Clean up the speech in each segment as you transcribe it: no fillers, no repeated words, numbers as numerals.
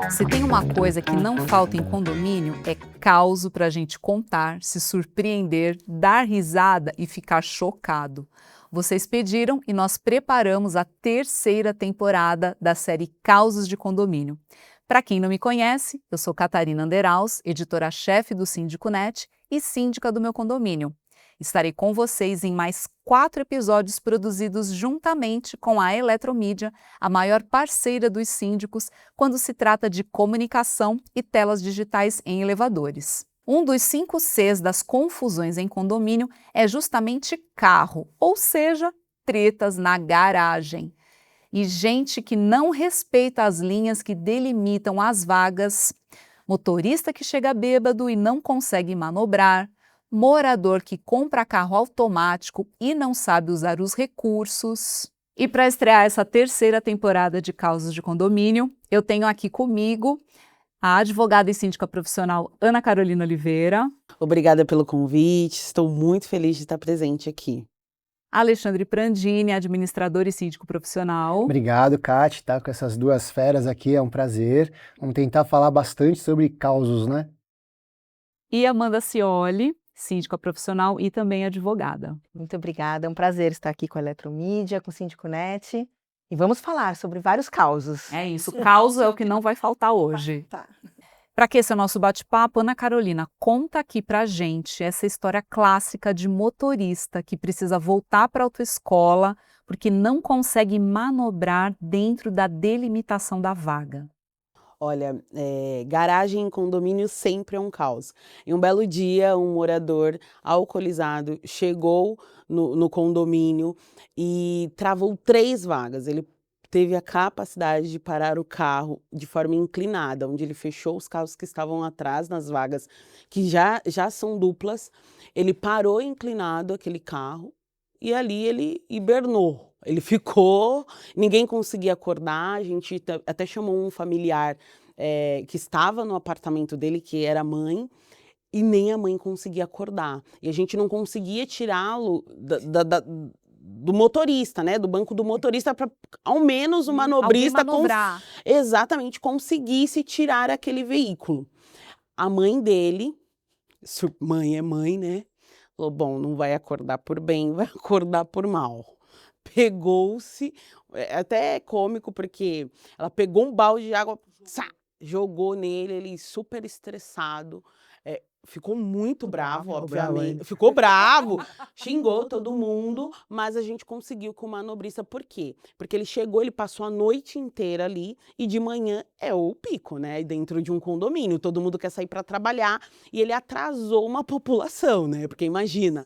Se tem uma coisa que não falta em condomínio, é causo para a gente contar, se surpreender, dar risada e ficar chocado. Vocês pediram e nós preparamos a terceira temporada da série Causos de Condomínio. Para quem não me conhece, eu sou Catarina Anderaus, editora-chefe do Síndico Net e síndica do meu condomínio. Estarei com vocês em mais 4 episódios produzidos juntamente com a Eletromídia, a maior parceira dos síndicos quando se trata de comunicação e telas digitais em elevadores. Um dos 5 Cs das confusões em condomínio é justamente carro, ou seja, tretas na garagem. E gente que não respeita as linhas que delimitam as vagas, motorista que chega bêbado e não consegue manobrar, morador que compra carro automático e não sabe usar os recursos. E para estrear essa terceira temporada de Causos de Condomínio, eu tenho aqui comigo a advogada e síndica profissional Ana Carolina Oliveira. Obrigada pelo convite, estou muito feliz de estar presente aqui. Alexandre Prandini, administrador e síndico profissional. Obrigado, Kati, tá com essas duas feras aqui, é um prazer. Vamos tentar falar bastante sobre causos, né? E Amanda Cioli, síndica profissional e também advogada. Muito obrigada, é um prazer estar aqui com a Eletromídia, com o Síndico Net. E vamos falar sobre vários causos. É isso, causo é o que não vai faltar hoje. Tá. Para que esse é o nosso bate-papo, Ana Carolina, conta aqui pra gente essa história clássica de motorista que precisa voltar para a autoescola porque não consegue manobrar dentro da delimitação da vaga. Olha, garagem em condomínio sempre é um caos. Em um belo dia, um morador alcoolizado chegou no condomínio e travou 3 vagas. Ele teve a capacidade de parar o carro de forma inclinada, onde ele fechou os carros que estavam atrás nas vagas, que já são duplas. Ele parou inclinado aquele carro e ali ele hibernou. Ele ficou, ninguém conseguia acordar, a gente até chamou um familiar que estava no apartamento dele, que era a mãe, e nem a mãe conseguia acordar. E a gente não conseguia tirá-lo do motorista, né? Do banco do motorista, para ao menos o manobrista exatamente conseguisse tirar aquele veículo. A mãe dele, mãe é mãe, né? Falou, bom, não vai acordar por bem, vai acordar por mal. Pegou-se, até é cômico, porque ela pegou um balde de água, jogou nele, ele super estressado, ficou muito bravo, obviamente, ficou bravo, xingou todo mundo, mas a gente conseguiu com o manobrista. Por quê? Porque ele chegou, ele passou a noite inteira ali e de manhã é o pico, né? Dentro de um condomínio, todo mundo quer sair para trabalhar e ele atrasou uma população, né? Porque imagina.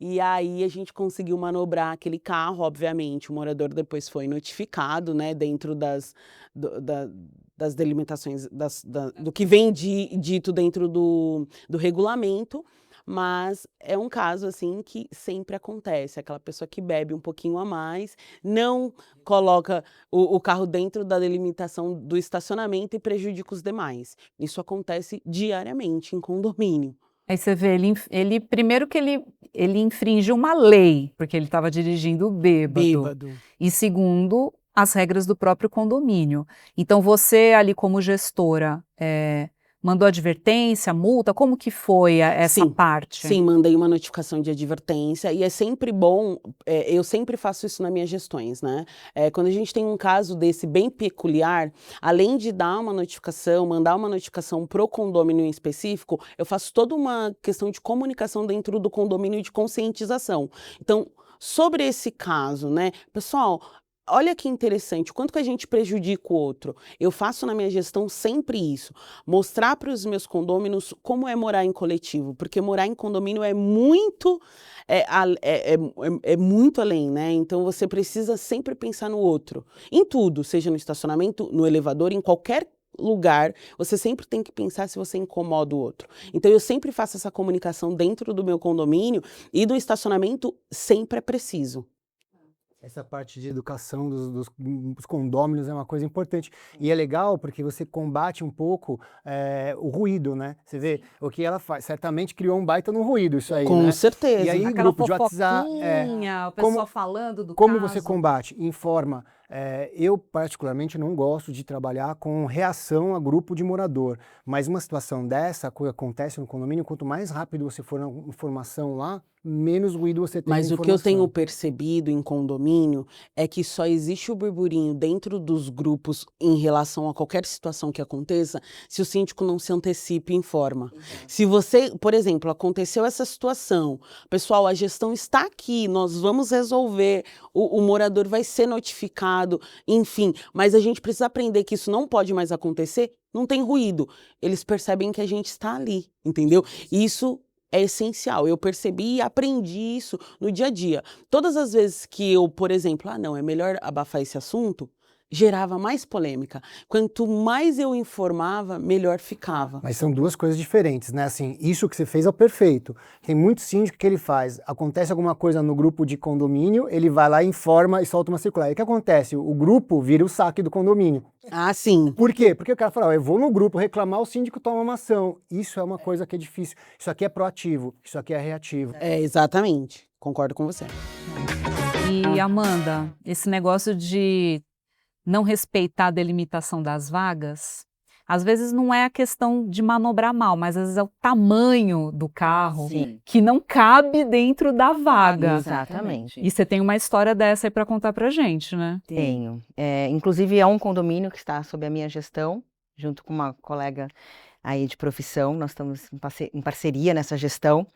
E aí a gente conseguiu manobrar aquele carro, obviamente, o morador depois foi notificado, né, dentro das delimitações, do que vem dito dentro do regulamento, mas é um caso assim que sempre acontece, aquela pessoa que bebe um pouquinho a mais, não coloca o carro dentro da delimitação do estacionamento e prejudica os demais. Isso acontece diariamente em condomínio. Aí você vê, ele primeiro que ele infringiu uma lei, porque ele estava dirigindo bêbado. E segundo, as regras do próprio condomínio. Então você ali como gestora, mandou advertência, multa, como que foi essa parte? Sim, mandei uma notificação de advertência e é sempre bom, eu sempre faço isso nas minhas gestões, né? Quando a gente tem um caso desse bem peculiar, além de dar uma notificação, mandar uma notificação pro condomínio em específico, eu faço toda uma questão de comunicação dentro do condomínio e de conscientização. Então, sobre esse caso, né, pessoal, olha que interessante, o quanto que a gente prejudica o outro. Eu faço na minha gestão sempre isso, mostrar para os meus condôminos como é morar em coletivo, porque morar em condomínio é muito, muito além, né? Então você precisa sempre pensar no outro, em tudo, seja no estacionamento, no elevador, em qualquer lugar, você sempre tem que pensar se você incomoda o outro. Então eu sempre faço essa comunicação dentro do meu condomínio e do estacionamento sempre é preciso. Essa parte de educação dos condôminos é uma coisa importante. E é legal porque você combate um pouco o ruído, né? Você vê o que ela faz. Certamente criou um baita no ruído isso aí, Com né? certeza. E aí, Aquela grupo de WhatsApp, fofoquinha, o como- pessoal falando do como caso. você combate? Informa. Eu, particularmente, não gosto de trabalhar com reação a grupo de morador. Mas uma situação dessa, que acontece no condomínio, quanto mais rápido você for na informação lá, menos ruído você tem Mas na o que eu tenho informação. percebido em condomínio é que só existe o burburinho dentro dos grupos em relação a qualquer situação que aconteça se o síndico não se antecipa e informa. Se você, por exemplo, aconteceu essa situação, pessoal, a gestão está aqui, nós vamos resolver, o morador vai ser notificado, enfim, mas a gente precisa aprender que isso não pode mais acontecer, não tem ruído. Eles percebem que a gente está ali, entendeu? Isso é essencial. Eu percebi e aprendi isso no dia a dia. Todas as vezes que eu, por exemplo, não, é melhor abafar esse assunto, gerava mais polêmica. Quanto mais eu informava, melhor ficava. Mas são duas coisas diferentes, né? Assim, isso que você fez é o perfeito. Tem muito síndico que ele faz. Acontece alguma coisa no grupo de condomínio, ele vai lá, informa e solta uma circular. E o que acontece? O grupo vira o saque do condomínio. Ah, sim. Por quê? Porque o cara fala, eu vou no grupo reclamar, o síndico toma uma ação. Isso é uma coisa que é difícil. Isso aqui é proativo, isso aqui é reativo. É, exatamente. Concordo com você. E, Amanda, esse negócio de não respeitar a delimitação das vagas, às vezes não é a questão de manobrar mal, mas às vezes é o tamanho do carro Sim. que não cabe dentro da vaga. Exatamente. E você tem uma história dessa aí para contar pra gente, né? Tenho. Inclusive, é um condomínio que está sob a minha gestão, junto com uma colega aí de profissão. Nós estamos em parceria nessa gestão.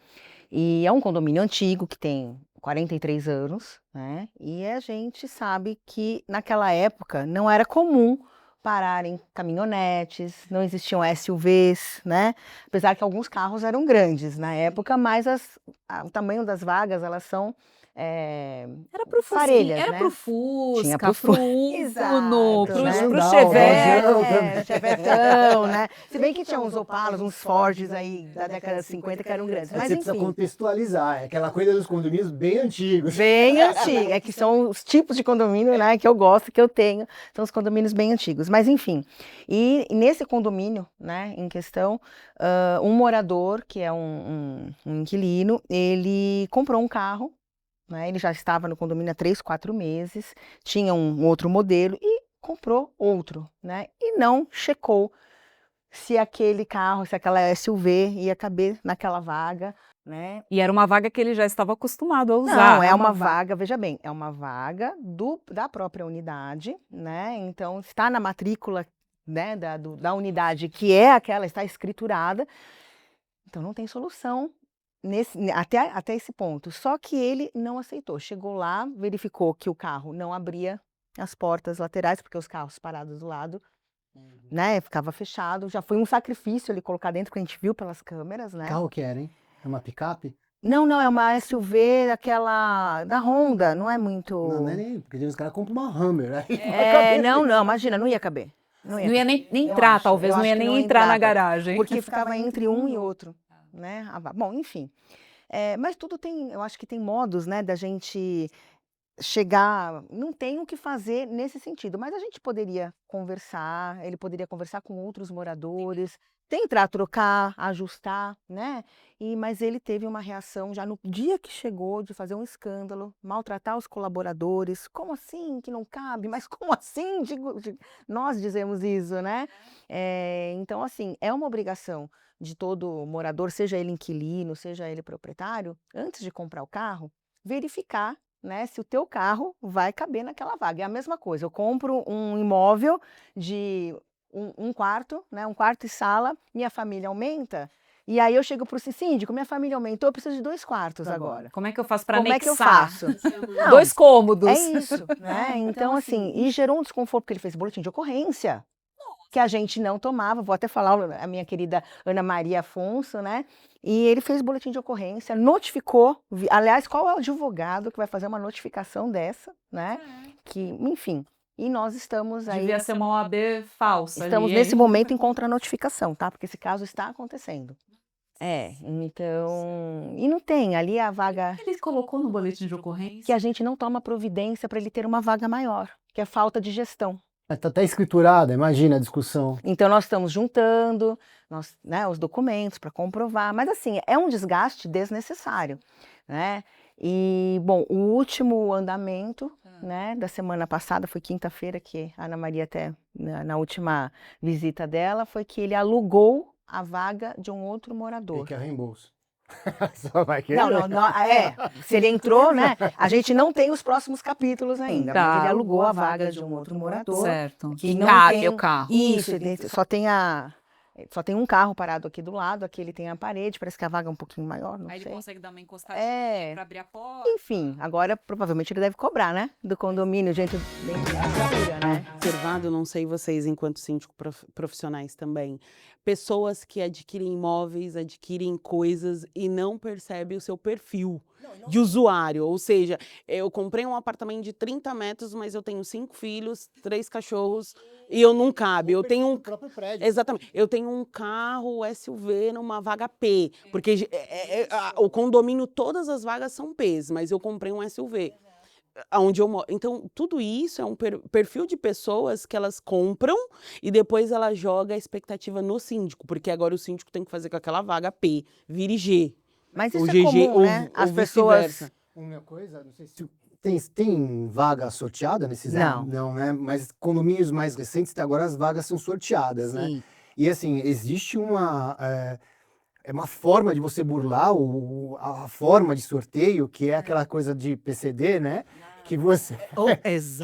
E é um condomínio antigo, que tem 43 anos, né? E a gente sabe que naquela época não era comum pararem caminhonetes, não existiam SUVs, né? Apesar que alguns carros eram grandes na época, mas o tamanho das vagas, elas são Era pro parelhas, era né? pro Fusca, Tinha pro pro Exato, Uno, pro, né? pro Não, Chevette. Rojão. Chevetão, né? Se bem que tinha uns Opalas, uns Fords aí da década de 50 que eram grandes, mas Você precisa enfim. contextualizar, é aquela coisa dos condomínios bem antigos. Bem antigo, que são os tipos de condomínio, né, que eu gosto, que eu tenho, são os condomínios bem antigos, mas enfim. E nesse condomínio, né, em questão, um morador, que é um inquilino, ele comprou um carro, né, ele já estava no condomínio há 3, 4 meses, tinha um outro modelo e comprou outro, né, e não checou se aquele carro, se aquela SUV ia caber naquela vaga, né? E era uma vaga que ele já estava acostumado a usar. Não, é uma vaga, veja bem, é uma vaga da própria unidade, né? Então, está na matrícula, né, da unidade, que é aquela, está escriturada. Então, não tem solução até esse ponto. Só que ele não aceitou. Chegou lá, verificou que o carro não abria as portas laterais, porque os carros parados do lado, né, ficava fechado. Já foi um sacrifício ele colocar dentro, que a gente viu pelas câmeras, né? Carro que era, hein? É uma picape? Não, é uma SUV daquela da Honda, não é muito. Não é nem, porque os caras compram uma Hammer, né? Não, imagina, não ia caber. Não ia nem Eu entrar, acho, talvez, eu não acho ia que nem não entrar na entrava, garagem. Porque ficava entre um e outro, né? Bom, enfim. Mas tudo tem, eu acho que tem modos, né, da gente chegar, não tem o que fazer nesse sentido, mas a gente poderia conversar, ele poderia conversar com outros moradores, tentar trocar, ajustar, né? Mas ele teve uma reação já no dia que chegou de fazer um escândalo, maltratar os colaboradores. Como assim que não cabe? Mas como assim? Nós dizemos isso, né? Então, assim, é uma obrigação de todo morador, seja ele inquilino, seja ele proprietário, antes de comprar o carro, verificar, né, se o teu carro vai caber naquela vaga. É a mesma coisa, eu compro um imóvel de um quarto, né, um quarto e sala, minha família aumenta, e aí eu chego para o síndico, minha família aumentou, eu preciso de 2 quartos agora. Como é que eu faço para Como anexar? é que eu faço? Não, 2 cômodos. é isso, né? Então, assim, e gerou um desconforto, porque ele fez boletim de ocorrência, que a gente não tomava, vou até falar a minha querida Ana Maria Afonso, né? E ele fez boletim de ocorrência, notificou, aliás, qual é o advogado que vai fazer uma notificação dessa, né? Que, enfim, e nós estamos aí... Devia ser uma OAB falsa. Estamos ali, nesse hein? momento em contra-notificação, tá? Porque esse caso está acontecendo. Então, e não tem ali a vaga Ele colocou no boletim de ocorrência. que a gente não toma providência para ele ter uma vaga maior, que é falta de gestão. Está até escriturada, imagina a discussão. Então, nós estamos juntando né, os documentos para comprovar, mas assim, é um desgaste desnecessário, né? E, bom, o último andamento, né, da semana passada, foi quinta-feira, que a Ana Maria até, na última visita dela, foi que ele alugou a vaga de um outro Tem morador. que é reembolso. Só vai querer. Não, se ele entrou, né, a gente não tem os próximos capítulos ainda, Tá. mas ele alugou a vaga de um outro morador. Certo. Que Que não cabe tem- o carro. Isso, ele só tem um carro parado aqui do lado, aqui ele tem a parede, parece que a vaga é um pouquinho maior, não Aí ele sei. consegue dar uma encostadinha É, pra abrir a porta. enfim, agora provavelmente ele deve cobrar, né, do condomínio, gente dentro da estrutura, né. Observado, não sei vocês enquanto síndico profissionais também, pessoas que adquirem imóveis, adquirem coisas e não percebem o seu perfil de usuário, ou seja, eu comprei um apartamento de 30 metros, mas eu tenho 5 filhos, 3 cachorros e eu não cabe, eu tenho o próprio prédio. Exatamente. Eu tenho um carro SUV numa vaga P, porque o condomínio, todas as vagas são Ps, mas eu comprei um SUV, onde eu moro. Então, tudo isso é um perfil de pessoas que elas compram e depois ela joga a expectativa no síndico, porque agora o síndico tem que fazer com aquela vaga P, vire G. Mas Ou isso é GG, comum, né, ou as pessoas... vice-versa. Uma coisa, não sei se tem vaga sorteada nesses Não. Não, né? Mas condomínios mais recentes, até agora as vagas são sorteadas, né? Sim. E assim, existe uma forma de você burlar a forma de sorteio, que é aquela coisa de PCD, né? Que você.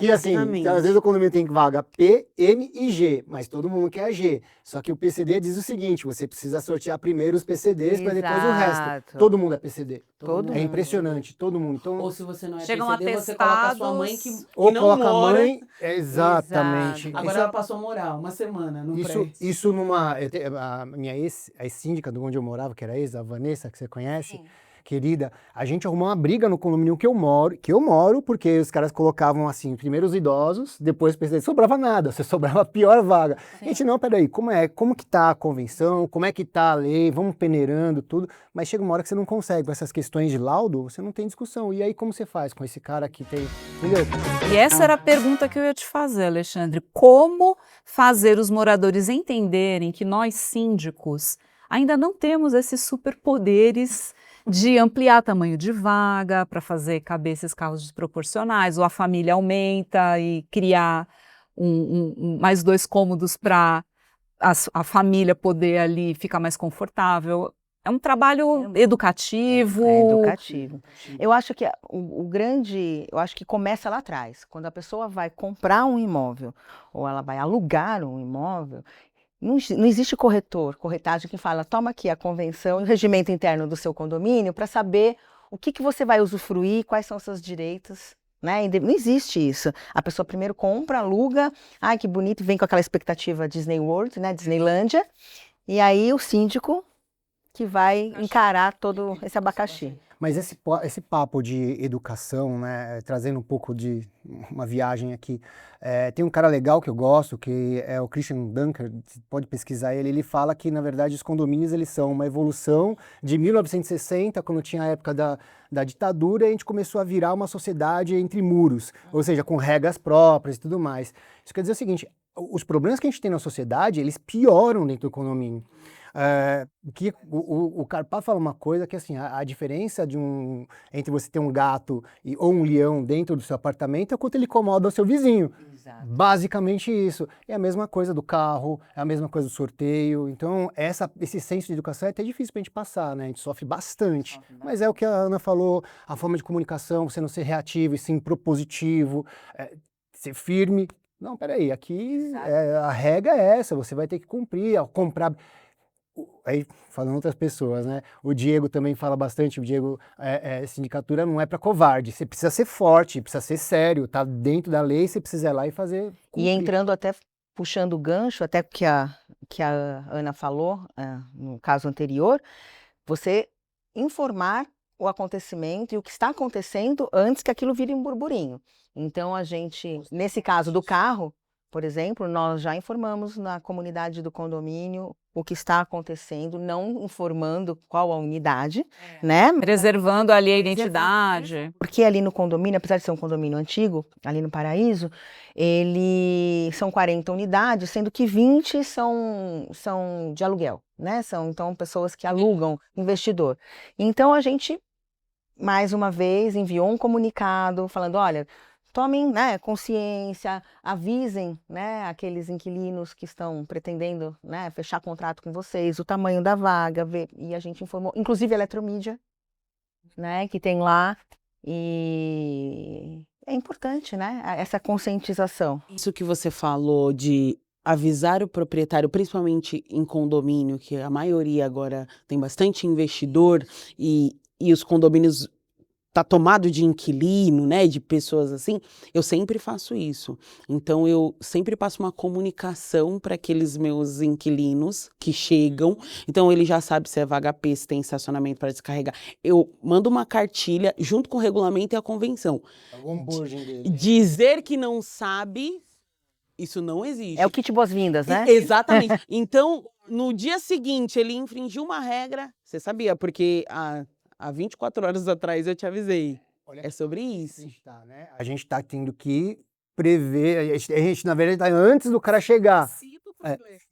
Que assim, Exatamente. às vezes o condomínio tem vaga P, M e G, mas todo mundo quer G. Só que o PCD diz o seguinte: você precisa sortear primeiro os PCDs para depois o resto. Exato. Todo mundo é PCD. Todo É mundo. impressionante, todo mundo. Então, Ou se você não é Chegam PCD, você coloca a sua mãe atestados. que ou não coloca a mora. mãe. Exatamente. Exato. Agora ela passou a morar uma semana no prédio. Isso numa. A minha ex-síndica de onde eu morava, que era a Vanessa, que você conhece, querida, a gente arrumou uma briga no condomínio que eu moro, porque os caras colocavam assim, primeiro os idosos, depois sobrava nada, você sobrava a pior vaga. Gente, não, peraí, como que tá a convenção, como é que tá a lei, vamos peneirando tudo, mas chega uma hora que você não consegue, com essas questões de laudo, você não tem discussão. E aí como você faz com esse cara que tem, entendeu? E essa era a pergunta que eu ia te fazer, Alexandre. Como fazer os moradores entenderem que nós, síndicos, ainda não temos esses superpoderes de ampliar tamanho de vaga para fazer caber esses carros desproporcionais, ou a família aumenta e criar mais 2 cômodos para a família poder ali ficar mais confortável. É um trabalho educativo. É educativo. Eu acho que eu acho que começa lá atrás, quando a pessoa vai comprar um imóvel ou ela vai alugar um imóvel, não existe corretagem que fala, toma aqui a convenção e o regimento interno do seu condomínio para saber o que você vai usufruir, quais são os seus direitos, né? Não existe isso. A pessoa primeiro compra, aluga, ai que bonito, vem com aquela expectativa Disney World, né, Disneylândia, e aí o síndico que vai encarar todo esse abacaxi. Mas esse papo de educação, né, trazendo um pouco de uma viagem aqui, tem um cara legal que eu gosto, que é o Christian Dunker, você pode pesquisar ele fala que, na verdade, os condomínios eles são uma evolução de 1960, quando tinha a época da ditadura, e a gente começou a virar uma sociedade entre muros, ou seja, com regras próprias e tudo mais. Isso quer dizer o seguinte, os problemas que a gente tem na sociedade, eles pioram dentro do condomínio. O Carpá fala uma coisa que assim, a diferença entre você ter um gato ou um leão dentro do seu apartamento é o quanto ele incomoda o seu vizinho. Exato. Basicamente isso. É a mesma coisa do carro, é a mesma coisa do sorteio. Então, esse senso de educação é até difícil pra gente passar, né? A gente sofre bastante. Mas é o que a Ana falou, a forma de comunicação, você não ser reativo e sim propositivo, ser firme. Não, peraí, aqui a regra é essa, você vai ter que cumprir, comprar... Aí, falando outras pessoas, né? O Diego também fala bastante, o Diego, sindicatura não é para covarde, você precisa ser forte, precisa ser sério, tá dentro da lei, você precisa ir lá e fazer cumprir. E entrando até, puxando o gancho, até que a Ana falou, no caso anterior, você informar o acontecimento e o que está acontecendo antes que aquilo vire um burburinho. Então, a gente, nesse caso do carro, por exemplo, nós já informamos na comunidade do condomínio o que está acontecendo, não informando qual a unidade, né? Preservando ali a identidade. Porque ali no condomínio, apesar de ser um condomínio antigo, ali no Paraíso, são 40 unidades, sendo que 20 são de aluguel, né? São, então, pessoas que alugam, investidor. Então, a gente, mais uma vez, enviou um comunicado falando, olha, tomem, né, consciência, avisem, né, aqueles inquilinos que estão pretendendo, né, fechar contrato com vocês, o tamanho da vaga, e a gente informou, inclusive a Eletromídia, né, que tem lá, e é importante, né, essa conscientização. Isso que você falou de avisar o proprietário, principalmente em condomínio, que a maioria agora tem bastante investidor e os condomínios tá tomado de inquilino, né, de pessoas assim, eu sempre faço isso. Então, eu sempre passo uma comunicação para aqueles meus inquilinos que chegam. Então, ele já sabe se é vaga P, se tem estacionamento para descarregar. Eu mando uma cartilha junto com o regulamento e a convenção. O onboarding dele. Dizer que não sabe, isso não existe. É o kit boas-vindas, né? Exatamente. Então, no dia seguinte, ele infringiu uma regra, você sabia, porque há 24 horas atrás eu te avisei. Olha, É sobre isso. A gente tá tendo que prever, a gente na verdade tá antes do cara chegar.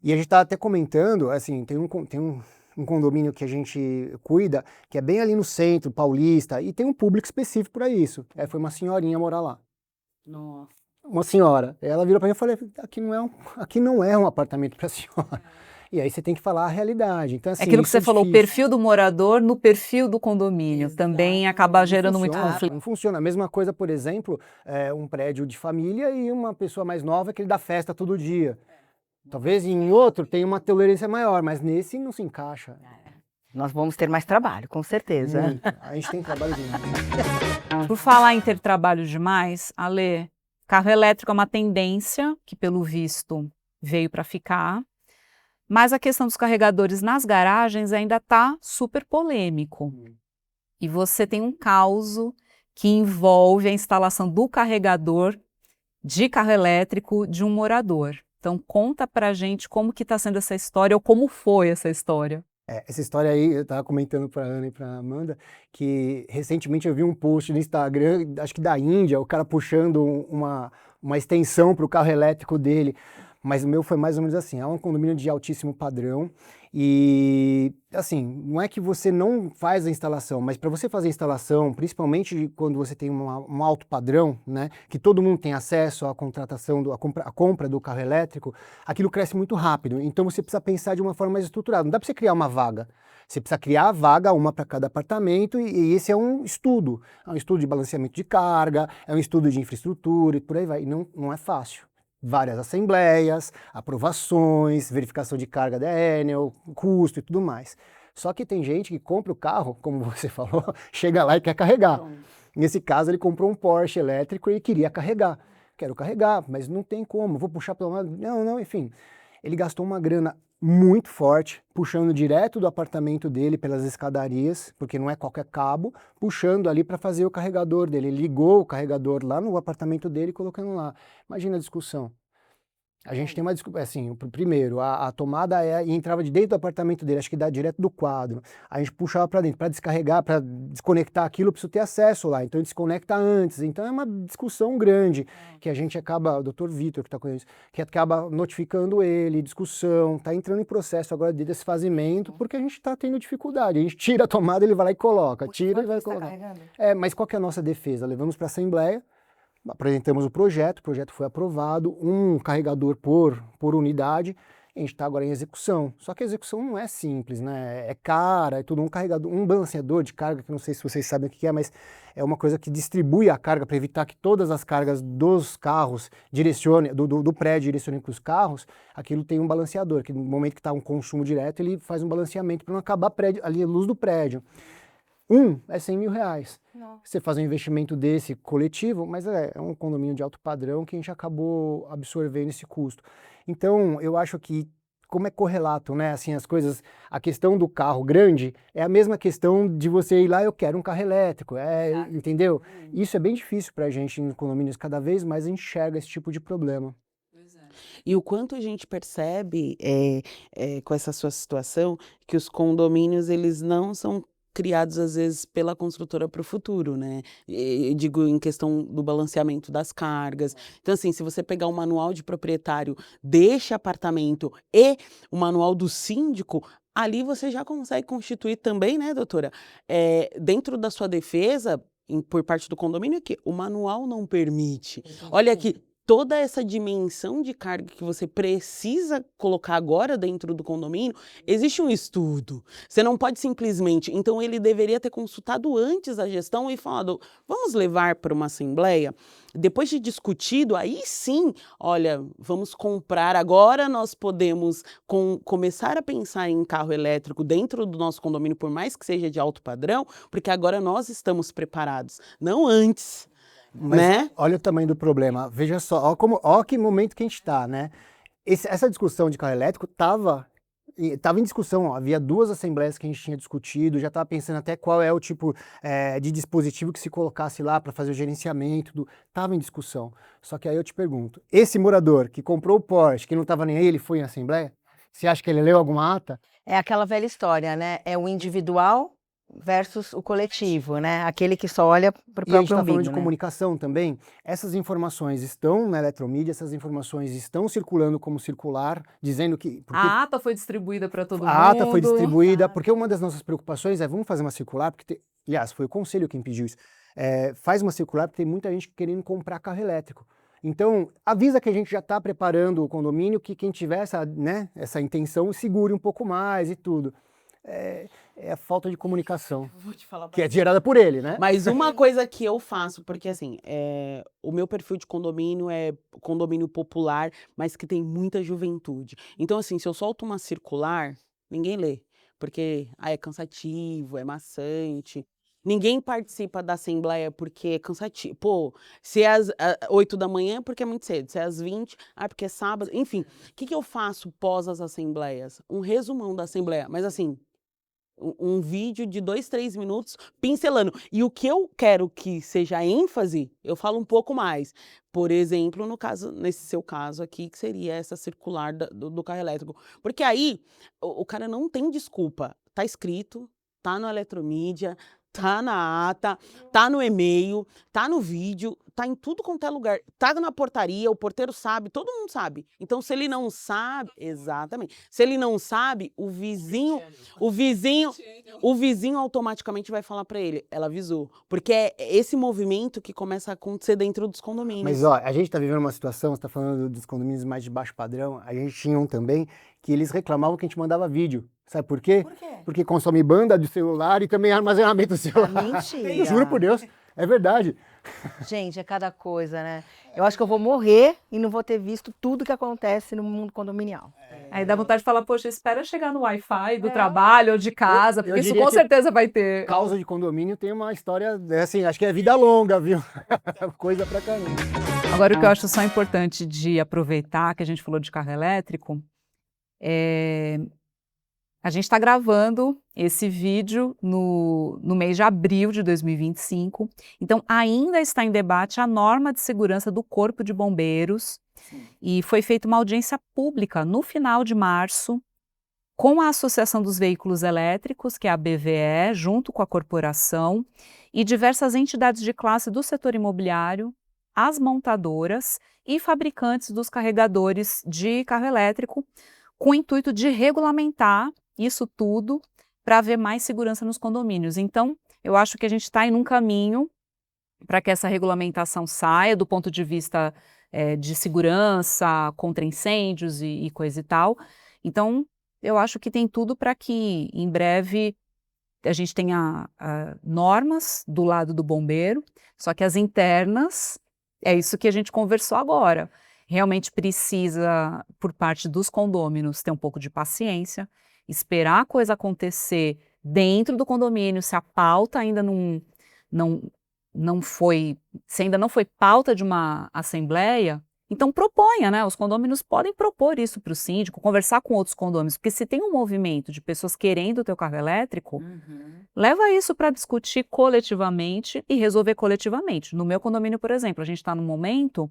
E a gente tá até comentando, assim, tem um condomínio que a gente cuida, que é bem ali no centro, Paulista, e tem um público específico para isso. Foi uma senhorinha morar lá. Nossa. Uma senhora. Ela virou para mim e falou, aqui não é um apartamento para senhora. E aí você tem que falar a realidade. Então, assim, Aquilo que você falou, o difícil. perfil do morador no perfil do condomínio, também acaba gerando muito conflito. Não funciona. A mesma coisa, por exemplo, um prédio de família e uma pessoa mais nova que ele dá festa todo dia. Talvez em outro tenha uma tolerância maior, mas nesse não se encaixa. Nós vamos ter mais trabalho, com certeza. Muito. A gente tem trabalho demais. Por falar em ter trabalho demais, Ale, carro elétrico é uma tendência que, pelo visto, veio para ficar. Mas a questão dos carregadores nas garagens ainda está super polêmico. E você tem um caso que envolve a instalação do carregador de carro elétrico de um morador. Então conta pra gente como que está sendo essa história ou como foi essa história. Essa história aí, eu estava comentando para a Ana e para a Amanda, que recentemente eu vi um post no Instagram, acho que da Índia, o cara puxando uma extensão para o carro elétrico dele. Mas o meu foi mais ou menos assim, é um condomínio de altíssimo padrão e, assim, não é que você não faz a instalação, mas para você fazer a instalação, principalmente quando você tem um alto padrão, né, que todo mundo tem acesso à contratação, à compra do carro elétrico, aquilo cresce muito rápido, então você precisa pensar de uma forma mais estruturada, não dá para você criar uma vaga. Você precisa criar a vaga, uma para cada apartamento, e esse é um estudo de balanceamento de carga, é um estudo de infraestrutura e por aí vai, e não é fácil. Várias assembleias, aprovações, verificação de carga da Enel, custo e tudo mais. Só que tem gente que compra o carro, como você falou, chega lá e quer carregar. Nesse caso, ele comprou um Porsche elétrico e queria carregar. Quero carregar, mas não tem como, vou puxar pelo lado. Não, enfim. Ele gastou uma grana muito forte, puxando direto do apartamento dele pelas escadarias, porque não é qualquer cabo, puxando ali para fazer o carregador dele. Ele ligou o carregador lá no apartamento dele e colocando lá. Imagina a discussão. A gente tem uma discussão, assim, primeiro, a tomada entrava de dentro do apartamento dele, acho que dá direto do quadro. A gente puxava para dentro, para descarregar, para desconectar aquilo, eu preciso ter acesso lá, então desconecta antes. Então é uma discussão grande, que a gente acaba, o Dr. Vitor que está com isso, que acaba notificando ele, discussão, está entrando em processo agora de desfazimento, porque a gente está tendo dificuldade. A gente tira a tomada, ele vai lá e coloca, tira e vai colocar. Mas qual que é a nossa defesa? Levamos para a Assembleia, apresentamos o projeto foi aprovado, um carregador por unidade, a gente está agora em execução. Só que a execução não é simples, né? É cara, é tudo um carregador, um balanceador de carga, que não sei se vocês sabem o que é, mas é uma coisa que distribui a carga para evitar que todas as cargas dos carros do prédio direcionem para os carros, aquilo tem um balanceador, que no momento que está um consumo direto, ele faz um balanceamento para não acabar ali a luz do prédio. É 100 mil reais. Não. Você faz um investimento desse coletivo, mas é um condomínio de alto padrão que a gente acabou absorvendo esse custo. Então, eu acho que, como é correlato, né, assim, as coisas, a questão do carro grande é a mesma questão de você ir lá, eu quero um carro elétrico, entendeu? Isso é bem difícil pra gente em condomínios, cada vez mais a gente enxerga esse tipo de problema. E o quanto a gente percebe com essa sua situação que os condomínios eles não são criados às vezes pela construtora para o futuro, né? Eu digo em questão do balanceamento das cargas. Então assim, se você pegar o manual de proprietário deste apartamento e o manual do síndico, ali você já consegue constituir também, né, doutora? Dentro da sua defesa por parte do condomínio que o manual não permite. Olha aqui, toda essa dimensão de carga que você precisa colocar agora dentro do condomínio, existe um estudo. Você não pode simplesmente. Então, ele deveria ter consultado antes a gestão e falado: vamos levar para uma assembleia? Depois de discutido, aí sim, olha, vamos comprar. Agora nós podemos começar a pensar em carro elétrico dentro do nosso condomínio, por mais que seja de alto padrão, porque agora nós estamos preparados, não antes. Mas Né? olha o tamanho do problema. Veja só, ó que momento que a gente está, né? Essa discussão de carro elétrico estava em discussão. Ó, havia 2 assembleias que a gente tinha discutido, já estava pensando até qual é o tipo de dispositivo que se colocasse lá para fazer o gerenciamento. Estava em discussão. Só que aí eu te pergunto, esse morador que comprou o Porsche, que não estava nem aí, ele foi em assembleia? Você acha que ele leu alguma ata? É aquela velha história, né? É o individual versus o coletivo, né? Aquele que só olha para o E a gente próprio está falando umbigo, de né? comunicação também. Essas informações estão na eletromídia, essas informações estão circulando como circular, dizendo que... A ata foi distribuída para todo mundo. A ata foi distribuída, porque uma das nossas preocupações é, vamos fazer uma circular, porque, aliás, foi o conselho quem pediu isso, faz uma circular porque tem muita gente querendo comprar carro elétrico. Então, avisa que a gente já está preparando o condomínio, que quem tiver essa intenção segure um pouco mais e tudo. É a falta de comunicação, Vou te falar que é gerada por ele, né? Mas uma coisa que eu faço, porque assim, o meu perfil de condomínio é condomínio popular, mas que tem muita juventude. Então, assim, se eu solto uma circular, ninguém lê, porque é cansativo, é maçante. Ninguém participa da assembleia porque é cansativo. Pô, se é às 8 da manhã, é porque é muito cedo. Se é às 20, porque é sábado. Enfim, o que eu faço pós as assembleias? Um resumão da assembleia, mas assim, um vídeo de 2, 3 minutos pincelando. E o que eu quero que seja ênfase, eu falo um pouco mais. Por exemplo, nesse seu caso aqui, que seria essa circular do carro elétrico. Porque aí o cara não tem desculpa. Tá escrito, tá no eletromídia, tá na ata, tá no e-mail, tá no vídeo, tá em tudo quanto é lugar. Tá na portaria, o porteiro sabe, todo mundo sabe. Então, se ele não sabe, exatamente. Se ele não sabe, o vizinho automaticamente vai falar para ele, ela avisou. Porque é esse movimento que começa a acontecer dentro dos condomínios. Mas ó, a gente está vivendo uma situação, você está falando dos condomínios mais de baixo padrão, a gente tinha um também que eles reclamavam que a gente mandava vídeo. Sabe por quê? Por quê? Porque consome banda do celular e também armazenamento do celular. Mentira. Juro por Deus, é verdade. Gente, é cada coisa, né? Eu acho que eu vou morrer e não vou ter visto tudo que acontece no mundo condominial. Aí dá vontade de falar, poxa, espera chegar no Wi-Fi do trabalho ou de casa, Eu porque isso diria com que certeza vai ter. Causa de condomínio tem uma história, assim, acho que é vida longa, viu? Coisa pra caramba. Agora, o que eu acho só importante de aproveitar, que a gente falou de carro elétrico, a gente está gravando esse vídeo no mês de abril de 2025, então ainda está em debate a norma de segurança do Corpo de Bombeiros. Sim. E foi feita uma audiência pública no final de março com a Associação dos Veículos Elétricos, que é a BVE, junto com a corporação, e diversas entidades de classe do setor imobiliário, as montadoras e fabricantes dos carregadores de carro elétrico, com o intuito de regulamentar isso tudo para haver mais segurança nos condomínios. Então, eu acho que a gente está em um caminho para que essa regulamentação saia do ponto de vista de segurança, contra incêndios e coisa e tal. Então, eu acho que tem tudo para que, em breve, a gente tenha normas do lado do bombeiro, só que as internas, é isso que a gente conversou agora. Realmente precisa, por parte dos condôminos, ter um pouco de paciência, esperar a coisa acontecer dentro do condomínio, se a pauta ainda não foi, se ainda não foi pauta de uma assembleia, então proponha, né? Os condôminos podem propor isso para o síndico, conversar com outros condôminos, porque se tem um movimento de pessoas querendo o teu carro elétrico, leva isso para discutir coletivamente e resolver coletivamente. No meu condomínio, por exemplo, a gente está num momento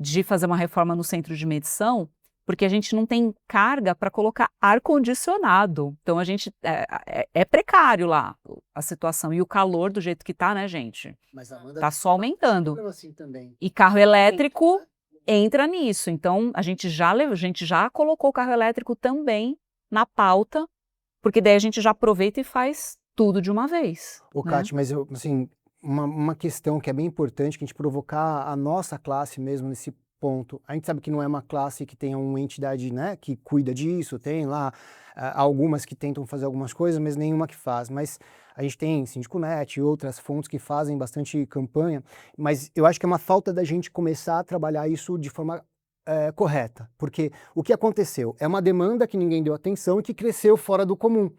de fazer uma reforma no centro de medição, porque a gente não tem carga para colocar ar-condicionado. Então, a gente é precário lá a situação. E o calor do jeito que tá, né, gente? Mas a Amanda Tá só aumentando. assim também. E carro elétrico entra nisso. Então, a gente já colocou o carro elétrico também na pauta, porque daí a gente já aproveita e faz tudo de uma vez. Ô, né? Kátia, mas eu, assim, uma questão que é bem importante, que a gente provocar a nossa classe mesmo nesse ponto. A gente sabe que não é uma classe que tenha uma entidade, né, que cuida disso, tem lá algumas que tentam fazer algumas coisas, mas nenhuma que faz. Mas a gente tem Síndico.net e outras fontes que fazem bastante campanha, mas eu acho que é uma falta da gente começar a trabalhar isso de forma correta, porque o que aconteceu é uma demanda que ninguém deu atenção e que cresceu fora do comum.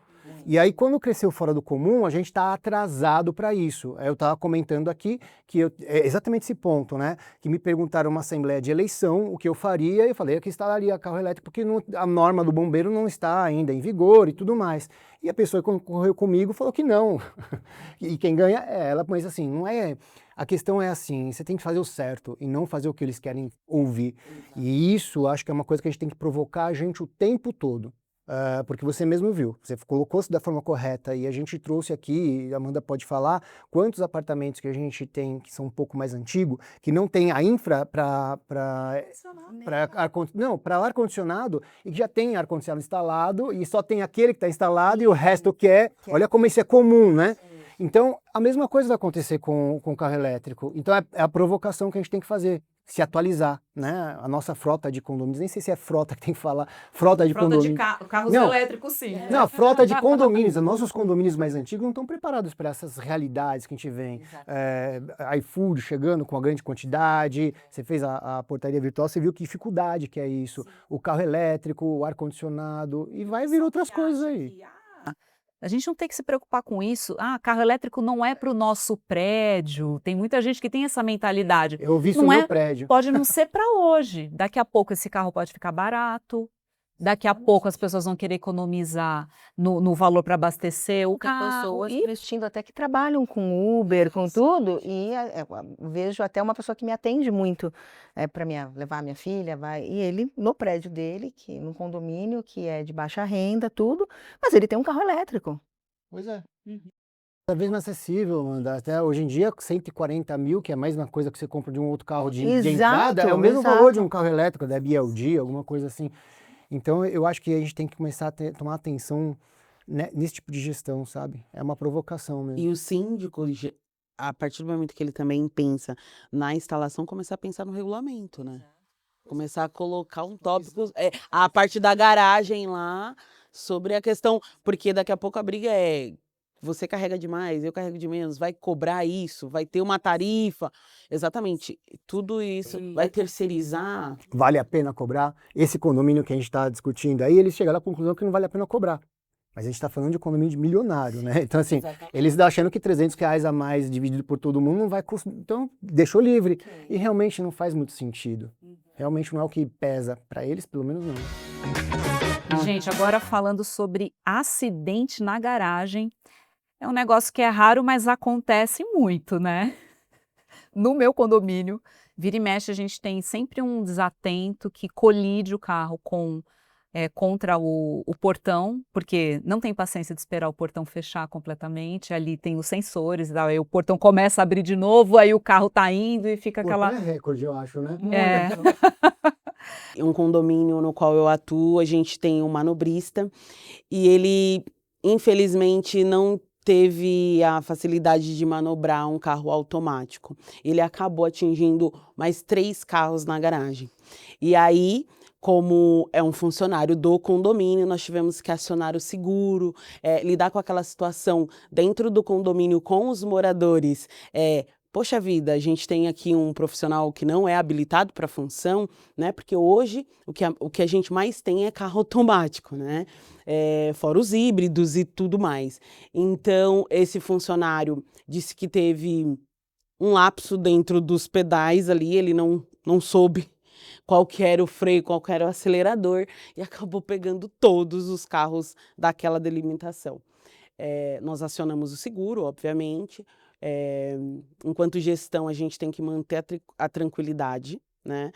E aí, quando cresceu fora do comum, a gente está atrasado para isso. Eu estava comentando aqui que é exatamente esse ponto, né? Que me perguntaram numa assembleia de eleição o que eu faria, e eu falei que instalaria carro elétrico porque a norma do bombeiro não está ainda em vigor e tudo mais. E a pessoa que concorreu comigo falou que não. E quem ganha é ela, mas assim, não é... A questão é assim, você tem que fazer o certo e não fazer o que eles querem ouvir. E isso, acho que é uma coisa que a gente tem que provocar a gente o tempo todo. Porque você mesmo viu, você colocou-se da forma correta e a gente trouxe aqui, a Amanda pode falar, quantos apartamentos que a gente tem que são um pouco mais antigos, que não tem a infra para ar-condicionado e que já tem ar-condicionado instalado e só tem aquele que está instalado e o resto quer. Olha como isso é comum, né? Então, a mesma coisa vai acontecer com o carro elétrico. Então, é a provocação que a gente tem que fazer, se atualizar, né? A nossa frota de condomínios, nem sei se é frota que tem que falar, frota de condomínios. Carros Não. elétricos, sim. Não, a frota de condomínios, os nossos condomínios mais antigos não estão preparados para essas realidades que a gente vê. iFood chegando com uma grande quantidade, você fez a portaria virtual, você viu que dificuldade que é isso. Sim. O carro elétrico, o ar-condicionado, e vai vir outras coisas aí. A gente não tem que se preocupar com isso. Carro elétrico não é para o nosso prédio. Tem muita gente que tem essa mentalidade. Eu vi isso no meu prédio. Pode não ser para hoje. Daqui a pouco esse carro pode ficar barato. Daqui a pouco as pessoas vão querer economizar no valor para abastecer o carro. Pessoas investindo até que trabalham com Uber, com tudo, e vejo até uma pessoa que me atende muito para levar a minha filha, e ele no prédio dele, num condomínio que é de baixa renda, tudo, mas ele tem um carro elétrico. Pois é. Cada vez mais acessível, Amanda. Até hoje em dia, 140 mil, que é a mesma coisa que você compra de um outro carro de entrada, é o mesmo valor de um carro elétrico, da BYD, alguma coisa assim. Então, eu acho que a gente tem que começar a tomar atenção, né, nesse tipo de gestão, sabe? É uma provocação mesmo. E o síndico, a partir do momento que ele também pensa na instalação, começar a pensar no regulamento, né? Começar a colocar um tópico, a parte da garagem lá, sobre a questão, porque daqui a pouco a briga é... Você carrega demais, eu carrego de menos, vai cobrar isso, vai ter uma tarifa. Exatamente, tudo isso vai terceirizar. Vale a pena cobrar? Esse condomínio que a gente está discutindo aí, eles chegaram à conclusão que não vale a pena cobrar. Mas a gente está falando de condomínio de milionário, né? Então, assim, eles estão achando que R$300 a mais dividido por todo mundo não vai custar. Então, deixou livre. E realmente não faz muito sentido. Realmente não é o que pesa para eles, pelo menos não. Gente, agora falando sobre acidente na garagem. É um negócio que é raro, mas acontece muito, né? No meu condomínio, vira e mexe, a gente tem sempre um desatento que colide o carro contra o portão, porque não tem paciência de esperar o portão fechar completamente. Ali tem os sensores, aí o portão começa a abrir de novo, aí o carro tá indo e fica aquela... É recorde, eu acho, né? Um condomínio no qual eu atuo, a gente tem um manobrista e ele, infelizmente, não teve a facilidade de manobrar um carro automático. Ele acabou atingindo mais 3 carros na garagem. E aí, como é um funcionário do condomínio, nós tivemos que acionar o seguro, lidar com aquela situação dentro do condomínio com os moradores. Poxa vida, a gente tem aqui um profissional que não é habilitado para a função, né? Porque hoje o que a gente mais tem é carro automático, né? Fora os híbridos e tudo mais. Então, esse funcionário disse que teve um lapso dentro dos pedais ali, ele não soube qual que era o freio, qual que era o acelerador, e acabou pegando todos os carros daquela delimitação. Nós acionamos o seguro, obviamente. Enquanto gestão, a gente tem que manter a tranquilidade, né?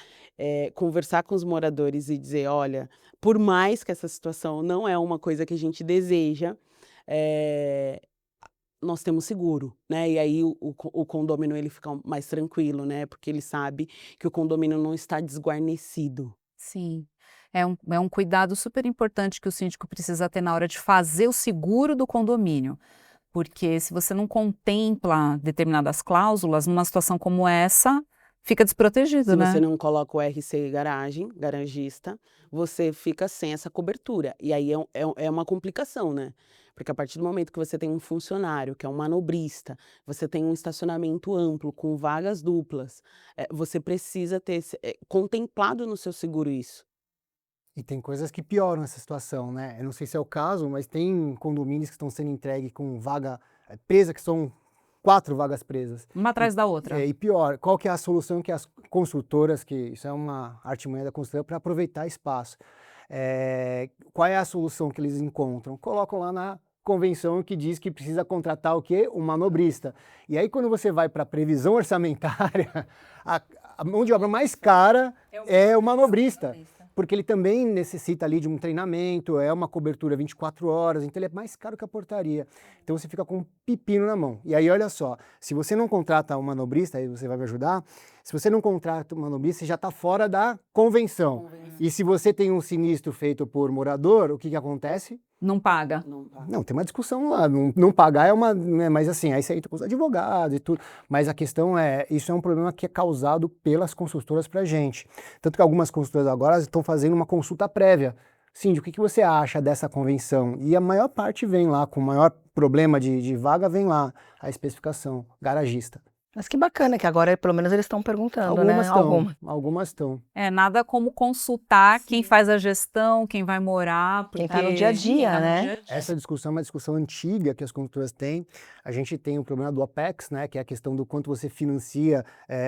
Conversar com os moradores e dizer, olha, por mais que essa situação não é uma coisa que a gente deseja, eh, nós temos seguro, né? E aí o condômino ele fica mais tranquilo, né? Porque ele sabe que o condomínio não está desguarnecido. Sim. É um cuidado super importante que o síndico precisa ter na hora de fazer o seguro do condomínio. Porque se você não contempla determinadas cláusulas, numa situação como essa, fica desprotegido, Se né? você não coloca o RC garagista, você fica sem essa cobertura. E aí é uma complicação, né? Porque a partir do momento que você tem um funcionário, que é um manobrista, você tem um estacionamento amplo, com vagas duplas, você precisa ter contemplado no seu seguro isso. E tem coisas que pioram essa situação, né? Eu não sei se é o caso, mas tem condomínios que estão sendo entregues com vaga presa, que são 4 vagas presas. Uma atrás da outra. E pior, qual que é a solução que as construtoras, que isso é uma artimanha da construtora, para aproveitar espaço. Qual é a solução que eles encontram? Colocam lá na convenção que diz que precisa contratar o quê? Um manobrista. E aí quando você vai para a previsão orçamentária, a mão de obra mais cara é o manobrista. Porque ele também necessita ali de um treinamento, é uma cobertura 24 horas, então ele é mais caro que a portaria. Então você fica com um pepino na mão. E aí olha só, se você não contrata um manobrista, aí você vai me ajudar, se você não contrata um manobrista, você já está fora da convenção. E se você tem um sinistro feito por morador, o que que acontece? Não paga. Não, tem uma discussão lá, não pagar é uma, né, mas assim, aí você entra com os advogados e tudo, mas a questão isso é um problema que é causado pelas construtoras pra gente, tanto que algumas construtoras agora estão fazendo uma consulta prévia. Síndio, o que que você acha dessa convenção? E a maior parte vem lá, com o maior problema de vaga, vem lá a especificação, garagista. Mas que bacana que agora pelo menos eles estão perguntando, né? Algumas estão. Nada como consultar quem faz a gestão, quem vai morar. Quem tá no dia a dia, tá no né? dia a dia. Essa discussão é uma discussão antiga que as construtoras têm. A gente tem o problema do OPEX, né, que é a questão do quanto você financia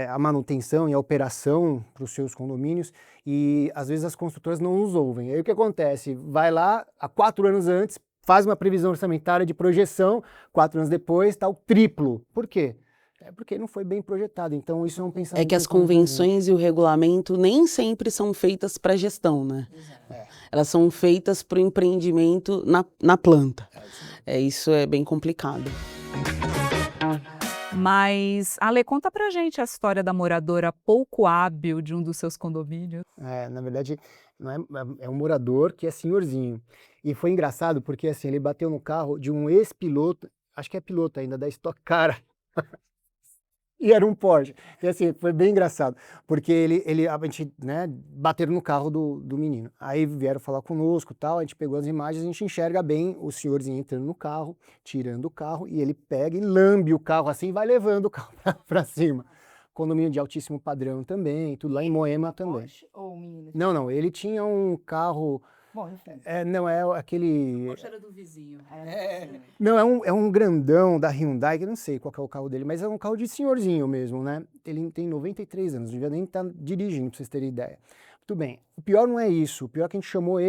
a manutenção e a operação para os seus condomínios, e às vezes as construtoras não nos ouvem. Aí o que acontece? Vai lá, há 4 anos antes, faz uma previsão orçamentária de projeção, 4 anos depois está o triplo. Por quê? É porque não foi bem projetado, então isso é um pensamento... É que as convenções e o regulamento nem sempre são feitas para gestão, né? Elas são feitas para o empreendimento na planta. Isso é bem complicado. Mas, Ale, conta pra gente a história da moradora pouco hábil de um dos seus condomínios. Na verdade, não é um morador que é senhorzinho. E foi engraçado porque assim, ele bateu no carro de um ex-piloto, acho que é piloto ainda, da Stock Car. E era um Porsche. E assim, foi bem engraçado, porque a gente, né, bateram no carro do menino. Aí vieram falar conosco, tal, a gente pegou as imagens, a gente enxerga bem o senhorzinho entrando no carro, tirando o carro, e ele pega e lambe o carro assim, e vai levando o carro para cima. Condomínio de altíssimo padrão também, tudo lá em Moema também. Porsche ou menino? Não, ele tinha um carro... Bom, enfim. Não, é aquele... Poxa, era do vizinho. Não, é um grandão da Hyundai, que eu não sei qual que é o carro dele, mas é um carro de senhorzinho mesmo, né? Ele tem 93 anos, não devia nem estar dirigindo, pra vocês terem ideia. Muito bem, o pior não é isso, o pior é que a gente chamou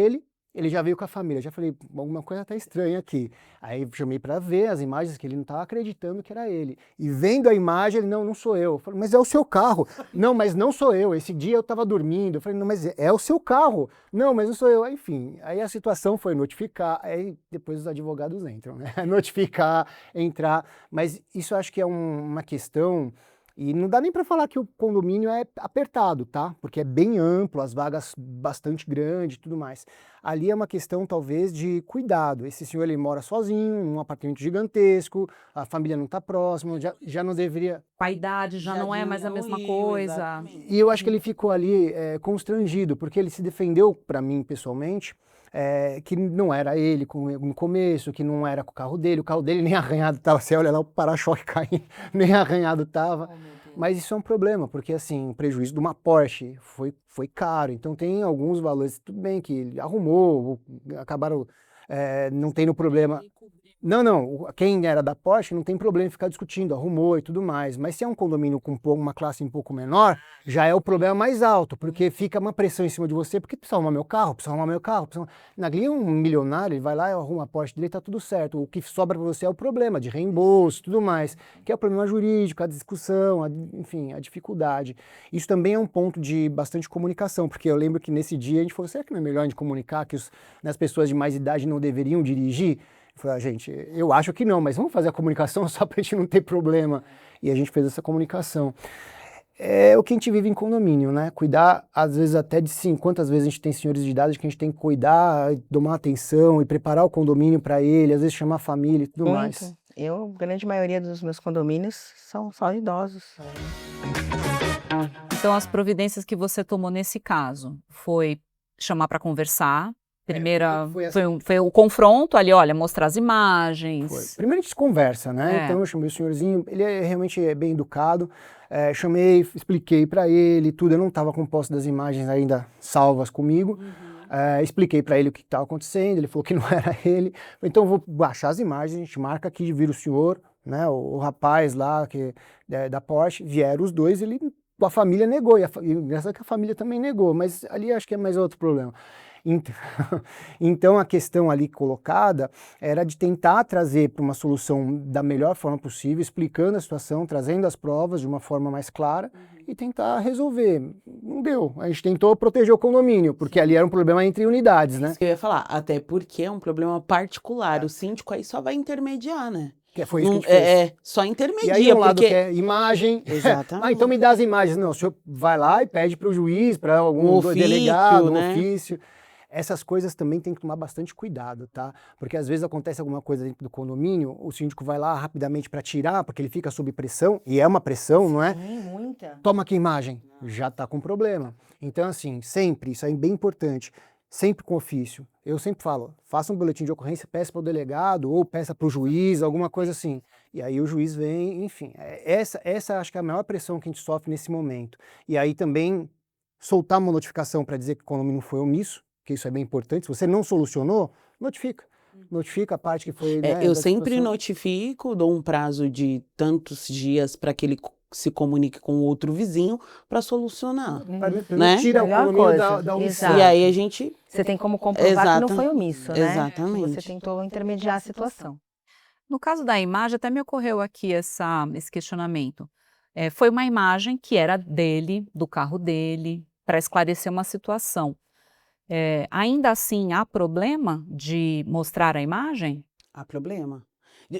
ele já veio com a família, já falei, alguma coisa tá estranha aqui. Aí chamei para ver as imagens, que ele não estava acreditando que era ele. E vendo a imagem, ele, não sou eu. Eu falei, mas é o seu carro. Não, mas não sou eu, esse dia eu estava dormindo. Eu falei, não, mas é o seu carro. Não, mas não sou eu. Enfim, aí a situação foi notificar, aí depois os advogados entram, né? Notificar, entrar, mas isso eu acho que é uma questão... E não dá nem para falar que o condomínio é apertado, tá? Porque é bem amplo, as vagas bastante grandes e tudo mais. Ali é uma questão, talvez, de cuidado. Esse senhor, ele mora sozinho, num apartamento gigantesco, a família não está próxima, já não deveria... Com a idade já não é mais a mesma coisa. Exatamente. E eu acho que ele ficou ali constrangido, porque ele se defendeu para mim, pessoalmente, que não era ele no começo, que não era com o carro dele nem arranhado estava, você olha lá o para-choque caindo, nem arranhado estava. Mas isso é um problema, porque assim, o prejuízo de uma Porsche foi caro, então tem alguns valores, tudo bem que ele arrumou, acabaram não tendo problema. Não, quem era da Porsche não tem problema em ficar discutindo, arrumou e tudo mais. Mas se é um condomínio com uma classe um pouco menor, já é o problema mais alto, porque fica uma pressão em cima de você, porque precisa arrumar meu carro, precisa arrumar meu carro. Ali um milionário, ele vai lá e arruma a Porsche dele, tá tudo certo. O que sobra para você é o problema de reembolso e tudo mais, que é o problema jurídico, a discussão, enfim, a dificuldade. Isso também é um ponto de bastante comunicação, porque eu lembro que nesse dia a gente falou, será que não é melhor a gente comunicar que as pessoas de mais idade não deveriam dirigir? Eu falei, gente, eu acho que não, mas vamos fazer a comunicação só para a gente não ter problema. E a gente fez essa comunicação. É o que a gente vive em condomínio, né? Cuidar, às vezes, até de sim, quantas vezes a gente tem senhores de idade que a gente tem que cuidar, tomar atenção e preparar o condomínio para ele, às vezes chamar a família e tudo mais. A grande maioria dos meus condomínios são só idosos. Então, as providências que você tomou nesse caso foi chamar para conversar. Primeira, foi o confronto ali, olha, mostrar as imagens. Primeiro a gente conversa, né? Então eu chamei o senhorzinho, ele realmente bem educado, chamei, expliquei para ele tudo, eu não estava com posse das imagens ainda salvas comigo, expliquei para ele o que estava acontecendo, ele falou que não era ele, então eu vou baixar as imagens, a gente marca aqui, vira o senhor, né? O rapaz lá da Porsche, vieram os dois, a família negou, e engraçado que a família também negou, mas ali acho que é mais outro problema. Então a questão ali colocada era de tentar trazer para uma solução da melhor forma possível, explicando a situação, trazendo as provas de uma forma mais clara e tentar resolver. Não deu, a gente tentou proteger o condomínio, porque ali era um problema entre unidades, né? Isso que eu ia falar, até porque é um problema particular, o síndico aí só vai intermediar, né? Que foi isso que a gente fez. Só intermedia. E aí um lado quer imagem. Exatamente. Então me dá as imagens. Não, o senhor vai lá e pede para o juiz, para algum ofício, delegado, né? um ofício. Essas coisas também tem que tomar bastante cuidado, tá? Porque às vezes acontece alguma coisa dentro do condomínio, o síndico vai lá rapidamente para tirar, porque ele fica sob pressão, e é uma pressão, não é? Sim, muita. Toma aqui a imagem, já tá com problema. Então assim, sempre, isso é bem importante, sempre com ofício. Eu sempre falo, faça um boletim de ocorrência, peça para o delegado ou peça para o juiz, alguma coisa assim. E aí o juiz vem, enfim. Essa acho que é a maior pressão que a gente sofre nesse momento. E aí também soltar uma notificação para dizer que o condomínio foi omisso, que isso é bem importante. Se você não solucionou, notifica. Notifica a parte que foi... né, eu sempre notifico, dou um prazo de tantos dias para que ele se comunique com o outro vizinho para solucionar. Né? Tira o condomínio da omissão. E aí a gente... Você tem como comprovar que não foi omisso, né? Exatamente. Você tentou intermediar a situação. No caso da imagem, até me ocorreu aqui esse questionamento. Foi uma imagem que era dele, do carro dele, para esclarecer uma situação. Ainda assim, há problema de mostrar a imagem? Há problema.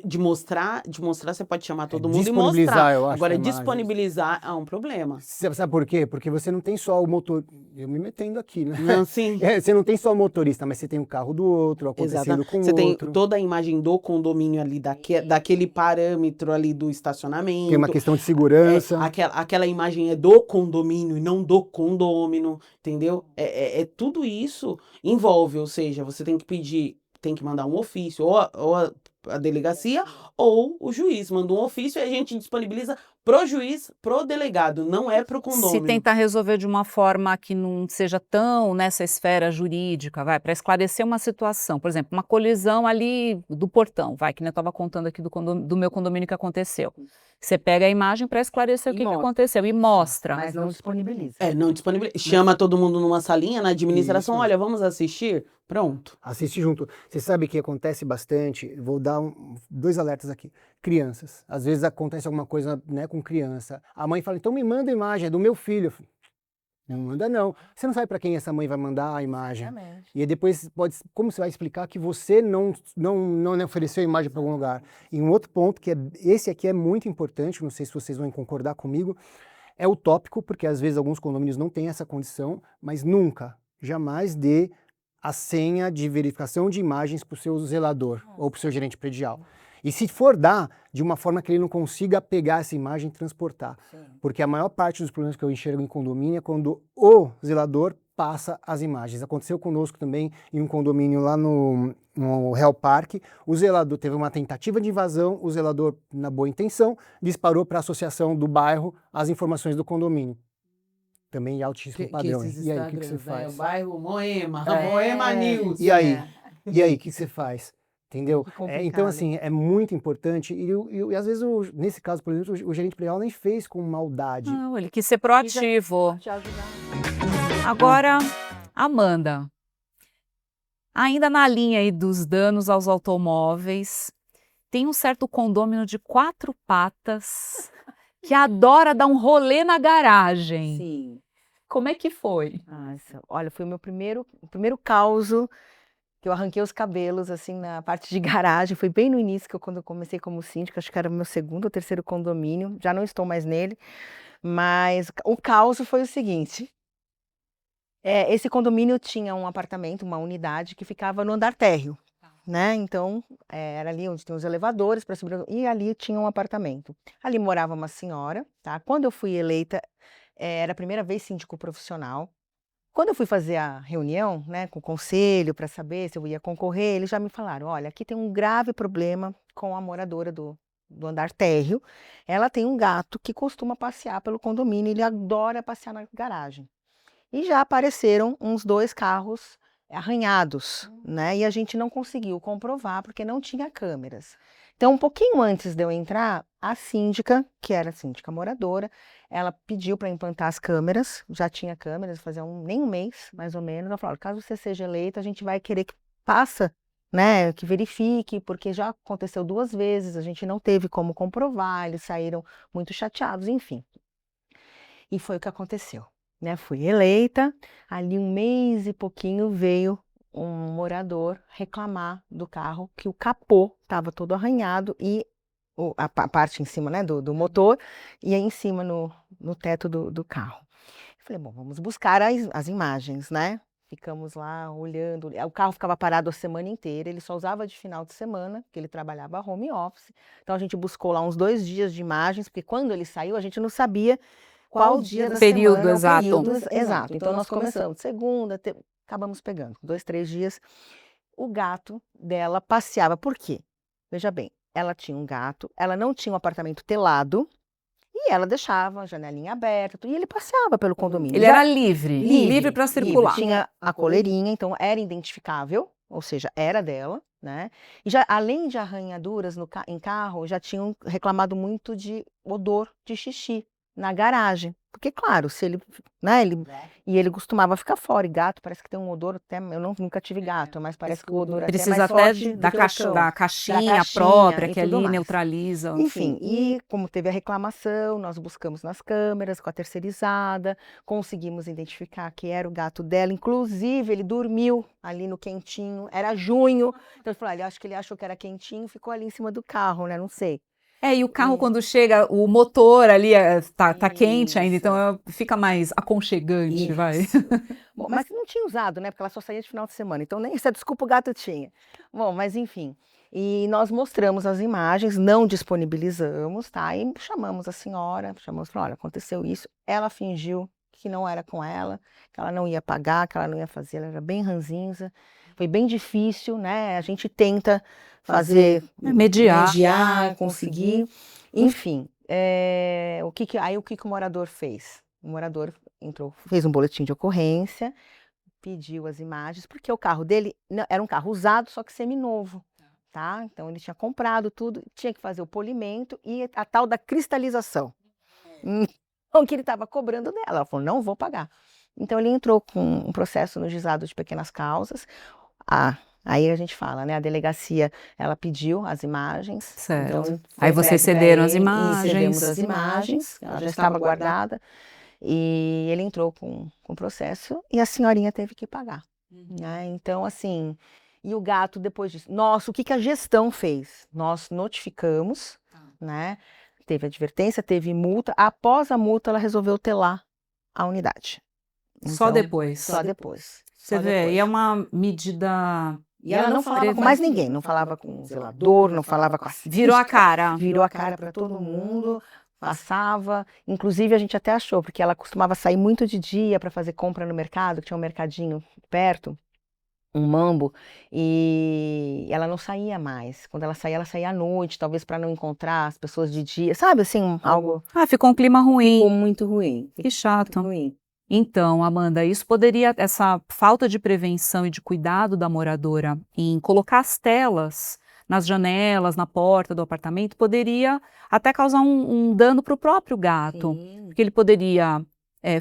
De mostrar, você pode chamar todo mundo e disponibilizar, mostrar. eu acho. Agora, disponibilizar é um problema. Sabe por quê? Porque você não tem só o motor... Eu me metendo aqui, né? Não, sim. Você não tem só o motorista, mas você tem o carro do outro, acontecendo com o outro. Você tem toda a imagem do condomínio ali, daquele parâmetro ali do estacionamento. Tem uma questão de segurança. Aquela imagem é do condomínio e não do condômino, entendeu? Tudo isso envolve, ou seja, você tem que pedir, tem que mandar um ofício, ou a delegacia, ou o juiz manda um ofício e a gente disponibiliza pro juiz, pro delegado, não é pro condomínio. Se tentar resolver de uma forma que não seja tão nessa esfera jurídica, para esclarecer uma situação, por exemplo, uma colisão ali do portão, que nem eu estava contando aqui do meu condomínio que aconteceu. Você pega a imagem para esclarecer o que aconteceu e mostra. Mas não disponibiliza. Não disponibiliza. Chama todo mundo numa salinha na administração, olha, vamos assistir? Pronto. Assiste junto. Você sabe que acontece bastante, vou dar 2 alertas aqui. Crianças. Às vezes acontece alguma coisa, né, com criança. A mãe fala, então me manda a imagem, é do meu filho. Não manda não. Você não sabe para quem essa mãe vai mandar a imagem. Exatamente. E aí depois, como você vai explicar que você não ofereceu a imagem para algum lugar? E um outro ponto, esse aqui é muito importante, não sei se vocês vão concordar comigo, é utópico, porque às vezes alguns condomínios não têm essa condição, mas nunca, jamais dê a senha de verificação de imagens para o seu zelador ou para o seu gerente predial. E se for dar, de uma forma que ele não consiga pegar essa imagem e transportar. Sim. Porque a maior parte dos problemas que eu enxergo em condomínio é quando o zelador passa as imagens. Aconteceu conosco também em um condomínio lá no Real Park. O zelador teve uma tentativa de invasão, o zelador, na boa intenção, disparou para a associação do bairro as informações do condomínio. Também de altíssimo padrão. E aí, o que você faz? O bairro Moema, Moema News. E aí, o que você faz? Entendeu? Que Então, complicado. assim, é muito importante. E às vezes, nesse caso, por exemplo, o gerente predial nem fez com maldade. Não, ele quis ser proativo. Te ajudar. Agora, Amanda, ainda na linha aí dos danos aos automóveis, tem um certo condômino de 4 patas que adora dar um rolê na garagem. Sim. Como é que foi? Olha, foi o primeiro causo que eu arranquei os cabelos, assim, na parte de garagem. Foi bem no início, quando eu comecei como síndica, acho que era o meu 2º ou 3º condomínio, já não estou mais nele, mas o caos foi o seguinte. Esse condomínio tinha um apartamento, uma unidade, que ficava no andar térreo, né? Então, era ali onde tem os elevadores para subir, e ali tinha um apartamento. Ali morava uma senhora, tá? Quando eu fui eleita, era a primeira vez síndico profissional. Quando eu fui fazer a reunião, né, com o conselho para saber se eu ia concorrer, eles já me falaram: olha, aqui tem um grave problema com a moradora do andar térreo. Ela tem um gato que costuma passear pelo condomínio, ele adora passear na garagem. E já apareceram uns 2 carros arranhados, né? E a gente não conseguiu comprovar porque não tinha câmeras. Então, um pouquinho antes de eu entrar, a síndica, que era a síndica moradora, ela pediu para implantar as câmeras, já tinha câmeras, fazia nem um mês, mais ou menos. Ela falou: caso você seja eleita, a gente vai querer que faça, né, que verifique, porque já aconteceu 2 vezes, a gente não teve como comprovar, eles saíram muito chateados, enfim. E foi o que aconteceu, né? Fui eleita, ali um mês e pouquinho veio um morador reclamar do carro, que o capô estava todo arranhado e a parte em cima, né, do motor, e aí em cima no teto do carro. Eu falei: bom, vamos buscar as imagens, né? Ficamos lá olhando, o carro ficava parado a semana inteira, ele só usava de final de semana, porque ele trabalhava home office. Então a gente buscou lá uns 2 dias de imagens, porque quando ele saiu a gente não sabia qual dia da Período semana, exato. Exato. Então nós começamos segunda, acabamos pegando 2, 3 dias. O gato dela passeava. Por quê? Veja bem, ela tinha um gato, ela não tinha um apartamento telado e ela deixava a janelinha aberta e ele passeava pelo condomínio. Ele era livre para circular. Tinha a coleirinha, então era identificável, ou seja, era dela, né? E já, além de arranhaduras em carro, já tinham reclamado muito de odor de xixi na garagem. Porque, claro, se ele, né, e ele costumava ficar fora, e gato parece que tem um odor até, eu nunca tive gato, mas parece que o odor até é Precisa mais até forte da do que o cão. caixinha caixinha própria, e que tudo ali mais. neutraliza. Enfim, e como teve a reclamação, nós buscamos nas câmeras com a terceirizada, conseguimos identificar que era o gato dela, inclusive ele dormiu ali no quentinho, era junho, então ele falou: olha, acho que ele achou que era quentinho, ficou ali em cima do carro, né, não sei. E o carro quando chega, o motor ali tá quente ainda, Isso. então fica mais aconchegante, vai. Bom, mas não tinha usado, né, porque ela só saía de final de semana, então nem essa desculpa o gato tinha. Bom, mas enfim, e nós mostramos as imagens, não disponibilizamos, tá, e chamamos a senhora, falamos, olha, aconteceu isso, ela fingiu que não era com ela, que ela não ia pagar, que ela não ia fazer, ela era bem ranzinza, foi bem difícil, né, a gente tenta fazer, mediar, conseguir, enfim, o que o morador fez? O morador entrou, fez um boletim de ocorrência, pediu as imagens, porque o carro dele era um carro usado, só que seminovo, tá? Então ele tinha comprado tudo, tinha que fazer o polimento e a tal da cristalização. Então, que ele estava cobrando dela. Ela falou: não vou pagar. Então ele entrou com um processo no juizado de pequenas causas. Aí a gente fala, né? A delegacia, ela pediu as imagens. Certo. Então, Aí vocês cederam as E imagens. cedemos as imagens, ela já estava guardada. E ele entrou com o processo e a senhorinha teve que pagar. Né? Então, assim, e o gato depois disso. Nossa, o que a gestão fez? Nós notificamos, né? Teve advertência, teve multa. Após a multa, ela resolveu telar a unidade. Só depois? Só depois. Você vê, e é uma medida... E ela não falava com mais ninguém, não falava com o zelador, não falava com a síndica. Virou a cara. Virou a cara para todo mundo, passava. Inclusive, a gente até achou, porque ela costumava sair muito de dia para fazer compra no mercado, que tinha um mercadinho perto, um mambo, e ela não saía mais. Quando ela saía à noite, talvez para não encontrar as pessoas de dia, sabe assim, algo... ficou um clima ruim. Ficou muito ruim. Que chato. Ruim. Então, Amanda, isso poderia, essa falta de prevenção e de cuidado da moradora em colocar as telas nas janelas, na porta do apartamento, poderia até causar um dano para o próprio gato. Sim, Porque ele poderia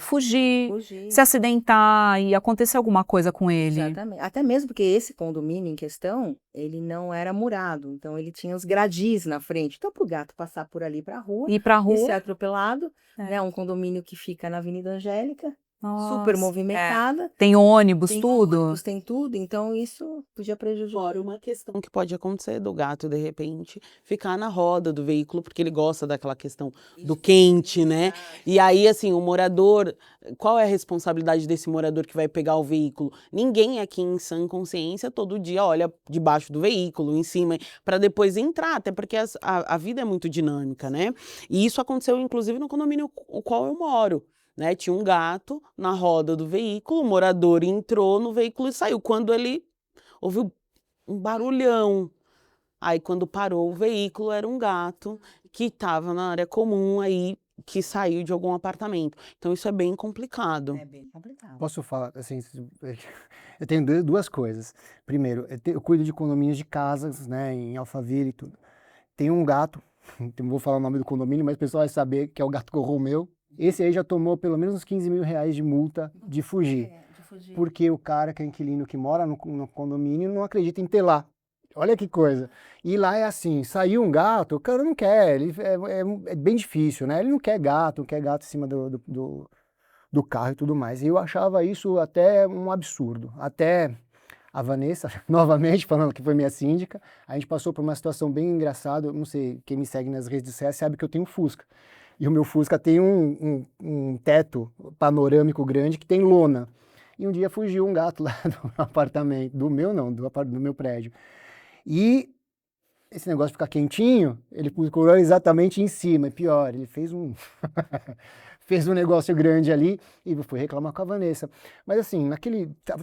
fugir, fugir. se acidentar e acontecer alguma coisa com ele. Exatamente. Até mesmo porque esse condomínio em questão, ele não era murado, então ele tinha os gradis na frente. Então, para o gato passar por ali para a rua Ir pra e ser rua. atropelado, É. né? Um condomínio que fica na Avenida Angélica, Nossa, super movimentada, Tem ônibus, tem tudo. ônibus, tem tudo, então isso podia prejudicar. Fora uma questão que pode acontecer do gato, de repente, ficar na roda do veículo, porque ele gosta daquela questão do quente, né? E aí, assim, o morador, qual é a responsabilidade desse morador que vai pegar o veículo? Ninguém aqui em sã consciência todo dia olha debaixo do veículo, em cima, para depois entrar, até porque a vida é muito dinâmica, né? E isso aconteceu, inclusive, no condomínio o qual eu moro. Né? Tinha um gato na roda do veículo, o morador entrou no veículo e saiu. Quando ele ouviu um barulhão, aí quando parou o veículo era um gato que estava na área comum aí, que saiu de algum apartamento. Então isso é bem complicado. É bem complicado. Posso falar, assim, eu tenho duas coisas. Primeiro, eu cuido de condomínios de casas, né, em Alphaville e tudo. Tem um gato, não vou falar o nome do condomínio, mas o pessoal vai saber que é o gato Romeu. Esse aí já tomou pelo menos uns 15 mil reais de multa de fugir. Porque o cara, que é inquilino que mora no condomínio, não acredita em ter lá. Olha que coisa. E lá é assim, saiu um gato, o cara não quer, é bem difícil, né? Ele não quer gato em cima do carro e tudo mais. E eu achava isso até um absurdo. Até a Vanessa, novamente falando que foi minha síndica, a gente passou por uma situação bem engraçada. Eu não sei, quem me segue nas redes sociais sabe que eu tenho Fusca. E o meu Fusca tem um teto panorâmico grande que tem lona. E um dia fugiu um gato lá do apartamento, do meu prédio. E esse negócio de ficar quentinho, ele procurou exatamente em cima. E pior, ele fez fez um negócio grande ali e foi reclamar com a Vanessa. Mas assim,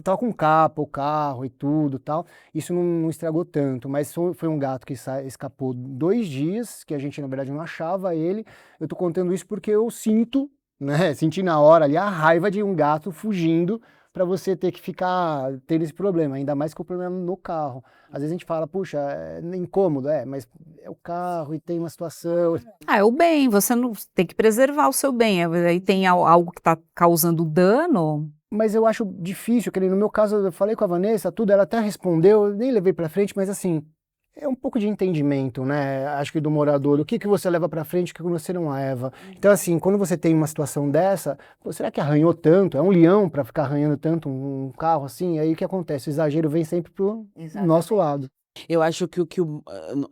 tava com capa, o carro e tudo tal, isso não estragou tanto, mas foi um gato que escapou 2 dias, que a gente na verdade não achava ele. Eu tô contando isso porque eu senti na hora ali a raiva de um gato fugindo para você ter que ficar tendo esse problema, ainda mais com o problema no carro. Às vezes a gente fala, puxa, é incômodo, mas é o carro e tem uma situação. É o bem, você não tem que preservar o seu bem. Aí tem algo que está causando dano. Mas eu acho difícil, que no meu caso eu falei com a Vanessa, tudo, ela até respondeu, eu nem levei para frente, mas assim, é um pouco de entendimento, né? Acho que do morador, o que você leva para frente, o que você não leva. Então assim, quando você tem uma situação dessa, será que arranhou tanto? É um leão para ficar arranhando tanto um carro assim? Aí o que acontece? O exagero vem sempre pro nosso lado. Eu acho que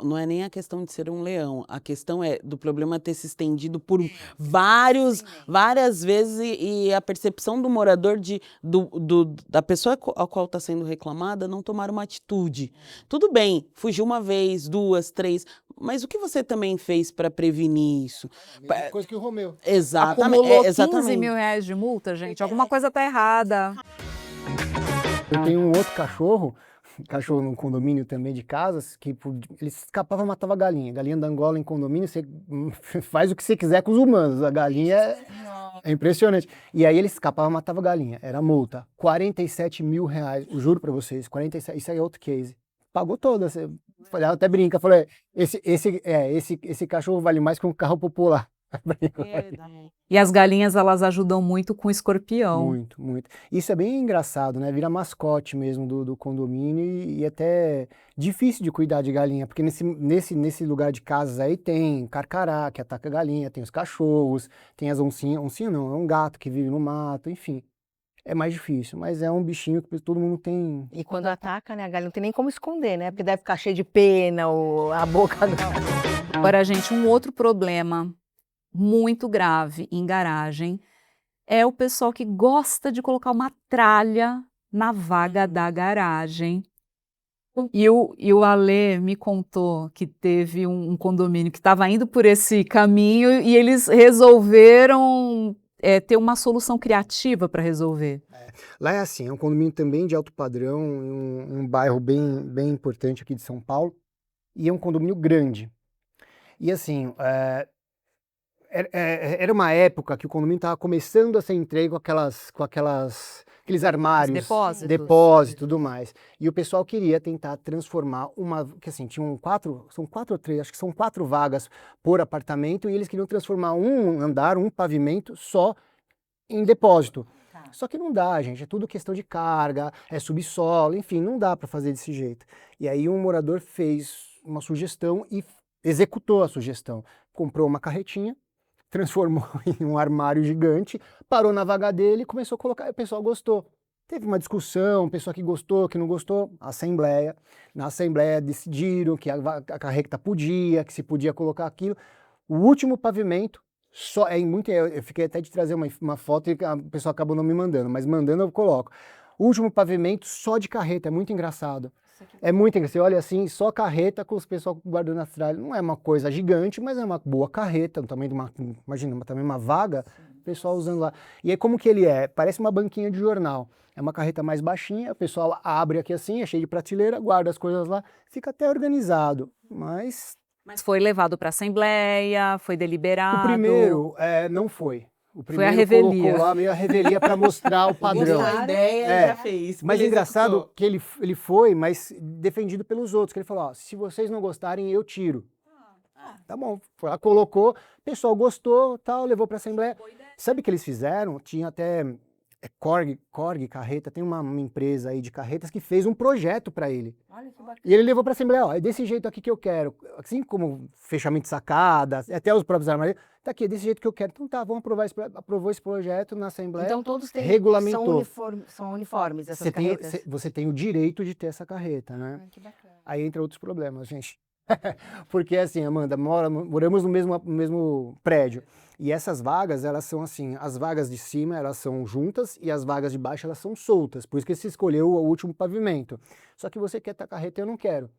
não é nem a questão de ser um leão, a questão é do problema ter se estendido por várias vezes e a percepção do morador da pessoa a qual está sendo reclamada não tomar uma atitude. Tudo bem, fugiu uma vez, 2, 3, mas o que você também fez para prevenir isso? Mesma coisa que o Romeu. Exatamente. Acumulou 15 exatamente. mil reais de multa, gente. Alguma coisa tá errada. Eu tenho um outro cachorro no condomínio também de casas, que ele escapava e matava galinha. Galinha da Angola em condomínio, você faz o que você quiser com os humanos. A galinha é impressionante. E aí ele escapava e matava galinha. Era multa. 47 mil reais. Eu juro pra vocês, 47. Isso aí é outro case. Pagou toda. Ela até brinca. Falei, esse cachorro vale mais que um carro popular. E as galinhas, elas ajudam muito com o escorpião. Muito, muito. Isso é bem engraçado, né? Vira mascote mesmo do condomínio e até difícil de cuidar de galinha, porque nesse lugar de casas aí tem carcará, que ataca a galinha, tem os cachorros, tem as oncinhas, oncinha não, é um gato que vive no mato, enfim. É mais difícil, mas é um bichinho que todo mundo tem. E quando ataca, né, a galinha não tem nem como esconder, né? Porque deve ficar cheio de pena, a boca do... Agora, gente, um outro problema muito grave em garagem é o pessoal que gosta de colocar uma tralha na vaga da garagem. E o Alê me contou que teve um condomínio que estava indo por esse caminho e eles resolveram ter uma solução criativa para resolver. Lá é assim, é um condomínio também de alto padrão, um bairro bem importante aqui de São Paulo, e é um condomínio grande. E assim, era uma época que o condomínio estava começando a ser entregue com aquelas aqueles armários, depósitos. depósitos e tudo mais. E o pessoal queria tentar tinha são 4 ou 3, acho que são 4 vagas por apartamento, e eles queriam transformar um andar, um pavimento só em depósito. Só que não dá, gente, é tudo questão de carga, é subsolo, enfim, não dá para fazer desse jeito. E aí um morador fez uma sugestão e executou a sugestão. Comprou uma carretinha, transformou em um armário gigante, parou na vaga dele e começou a colocar, e o pessoal gostou. Teve uma discussão, pessoa que gostou, que não gostou, assembleia. Na assembleia decidiram que a carreta podia, que se podia colocar aquilo. O último pavimento, eu fiquei até de trazer uma foto e a pessoa acabou não me mandando, mas mandando eu coloco. O último pavimento só de carreta, é muito engraçado. É muito engraçado, você olha assim, só carreta com os pessoal guardando as tralhas. Não é uma coisa gigante, mas é uma boa carreta, no tamanho de imagina, também uma vaga, o pessoal usando lá. E aí como que ele é? Parece uma banquinha de jornal. É uma carreta mais baixinha, o pessoal abre aqui assim, é cheio de prateleira, guarda as coisas lá, fica até organizado, mas... Mas foi levado para a Assembleia, foi deliberado. O primeiro não foi. O Foi a primeiro revelia. colocou lá meio a revelia para mostrar o padrão. A ideia já fez. Mas ele engraçado executou. que ele foi, mas defendido pelos outros, que ele falou, ó, se vocês não gostarem, eu tiro. Tá bom, foi lá, colocou, o pessoal gostou, tal, levou para a Assembleia. Sabe o que eles fizeram? Tinha até Korg Carreta, tem uma empresa aí de carretas que fez um projeto para ele. Olha que bacana. E ele levou para a Assembleia, ó, é desse jeito aqui que eu quero. Assim como fechamento de sacada, até os próprios armários, tá aqui, é desse jeito que eu quero. Então tá, vamos aprovar aprovou esse projeto na Assembleia. Então todos têm, regulamentou. são uniformes essas Você carretas? você tem o direito de ter essa carreta, né? Ah, que bacana. Aí entra outros problemas, gente. Porque assim, Amanda, moramos no mesmo prédio. E essas vagas, elas são assim, as vagas de cima, elas são juntas e as vagas de baixo, elas são soltas. Por isso que você escolheu o último pavimento. Só que você quer ter a carreta e eu não quero.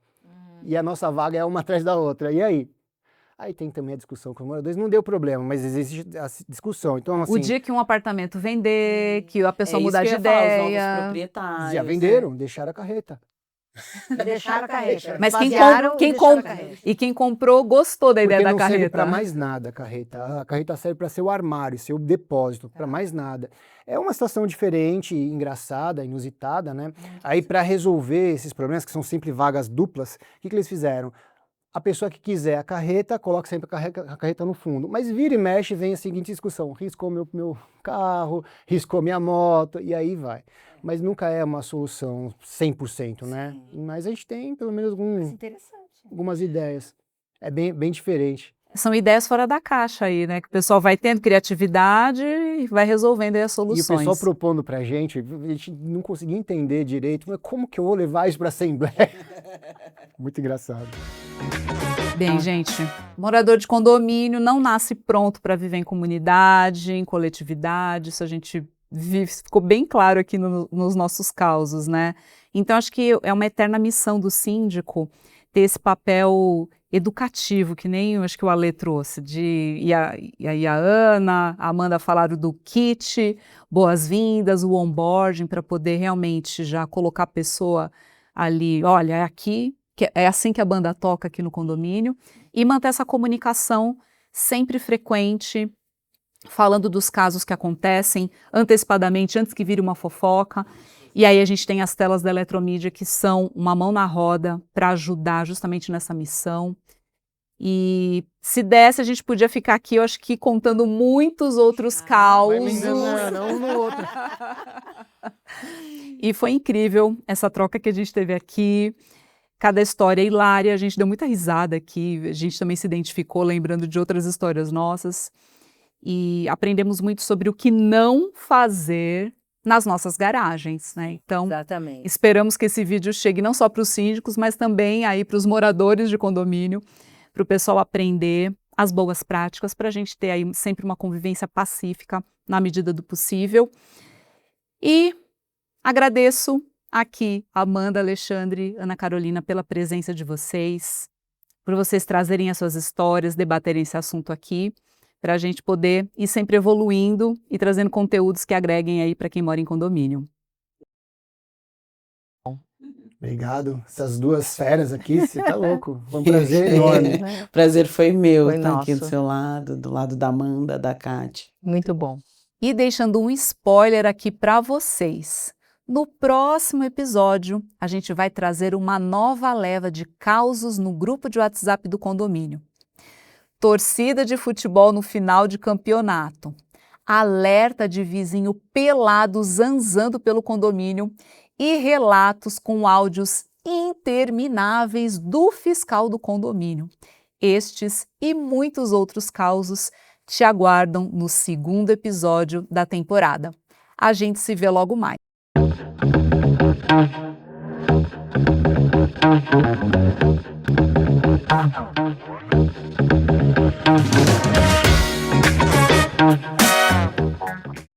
E a nossa vaga é uma atrás da outra. E aí? Aí tem também a discussão com os moradores. Não deu problema, mas existe a discussão. Então, assim, O dia que um apartamento vender, que a pessoa É isso mudar que de eu ia falar, os novos ideia. proprietários. já venderam, deixaram a carreta. Deixaram a carreta. Mas quem Esvaziaram e deixaram a carreta. e quem comprou gostou da ideia Porque da não serve carreta. para mais nada a carreta. A carreta serve para ser o armário, ser o depósito, para mais nada. É uma situação diferente, engraçada, inusitada, né? Aí para resolver esses problemas, que são sempre vagas duplas, o que eles fizeram? A pessoa que quiser a carreta, coloca sempre a carreta no fundo. Mas vira e mexe, vem a seguinte discussão. Riscou meu carro, riscou minha moto, e aí vai. Mas nunca é uma solução 100%, né? Mas a gente tem pelo menos algumas ideias. É bem diferente. São ideias fora da caixa aí, né? Que o pessoal vai tendo criatividade e vai resolvendo aí as E soluções. o pessoal propondo pra gente, a gente não conseguia entender direito, mas como que eu vou levar isso pra Assembleia? Muito engraçado. Bem, gente, morador de condomínio não nasce pronto para viver em comunidade, em coletividade, isso a gente ficou bem claro aqui nos nossos causos, né? Então, acho que é uma eterna missão do síndico ter esse papel educativo, que nem eu acho que o Ale trouxe, e aí a Ana, a Amanda falaram do kit, boas-vindas, o onboarding, para poder realmente já colocar a pessoa ali, olha, é aqui, é assim que a banda toca aqui no condomínio, e manter essa comunicação sempre frequente, falando dos casos que acontecem antecipadamente, antes que vire uma fofoca. E aí a gente tem as telas da Eletromídia, que são uma mão na roda para ajudar justamente nessa missão. E se desse, a gente podia ficar aqui, eu acho que contando muitos outros causos. Vai me enganando, um no outro. E foi incrível essa troca que a gente teve aqui. Cada história é hilária, a gente deu muita risada aqui, a gente também se identificou lembrando de outras histórias nossas. E aprendemos muito sobre o que não fazer nas nossas garagens, né? Então, Exatamente. esperamos que esse vídeo chegue não só para os síndicos, mas também aí para os moradores de condomínio, para o pessoal aprender as boas práticas, para a gente ter aí sempre uma convivência pacífica na medida do possível. E agradeço aqui Amanda, Alexandre, Ana Carolina pela presença de vocês, por vocês trazerem as suas histórias, debaterem esse assunto aqui, para a gente poder ir sempre evoluindo e trazendo conteúdos que agreguem aí para quem mora em condomínio. Obrigado. Essas duas feras aqui, você tá louco. Foi um prazer enorme. Prazer foi meu Foi estar aqui do nosso. seu lado, do lado da Amanda, da Cátia. Muito bom. E deixando um spoiler aqui para vocês. No próximo episódio, a gente vai trazer uma nova leva de causos no grupo de WhatsApp do condomínio. Torcida de futebol no final de campeonato. Alerta de vizinho pelado zanzando pelo condomínio e relatos com áudios intermináveis do fiscal do condomínio. Estes e muitos outros causos te aguardam no segundo episódio da temporada. A gente se vê logo mais.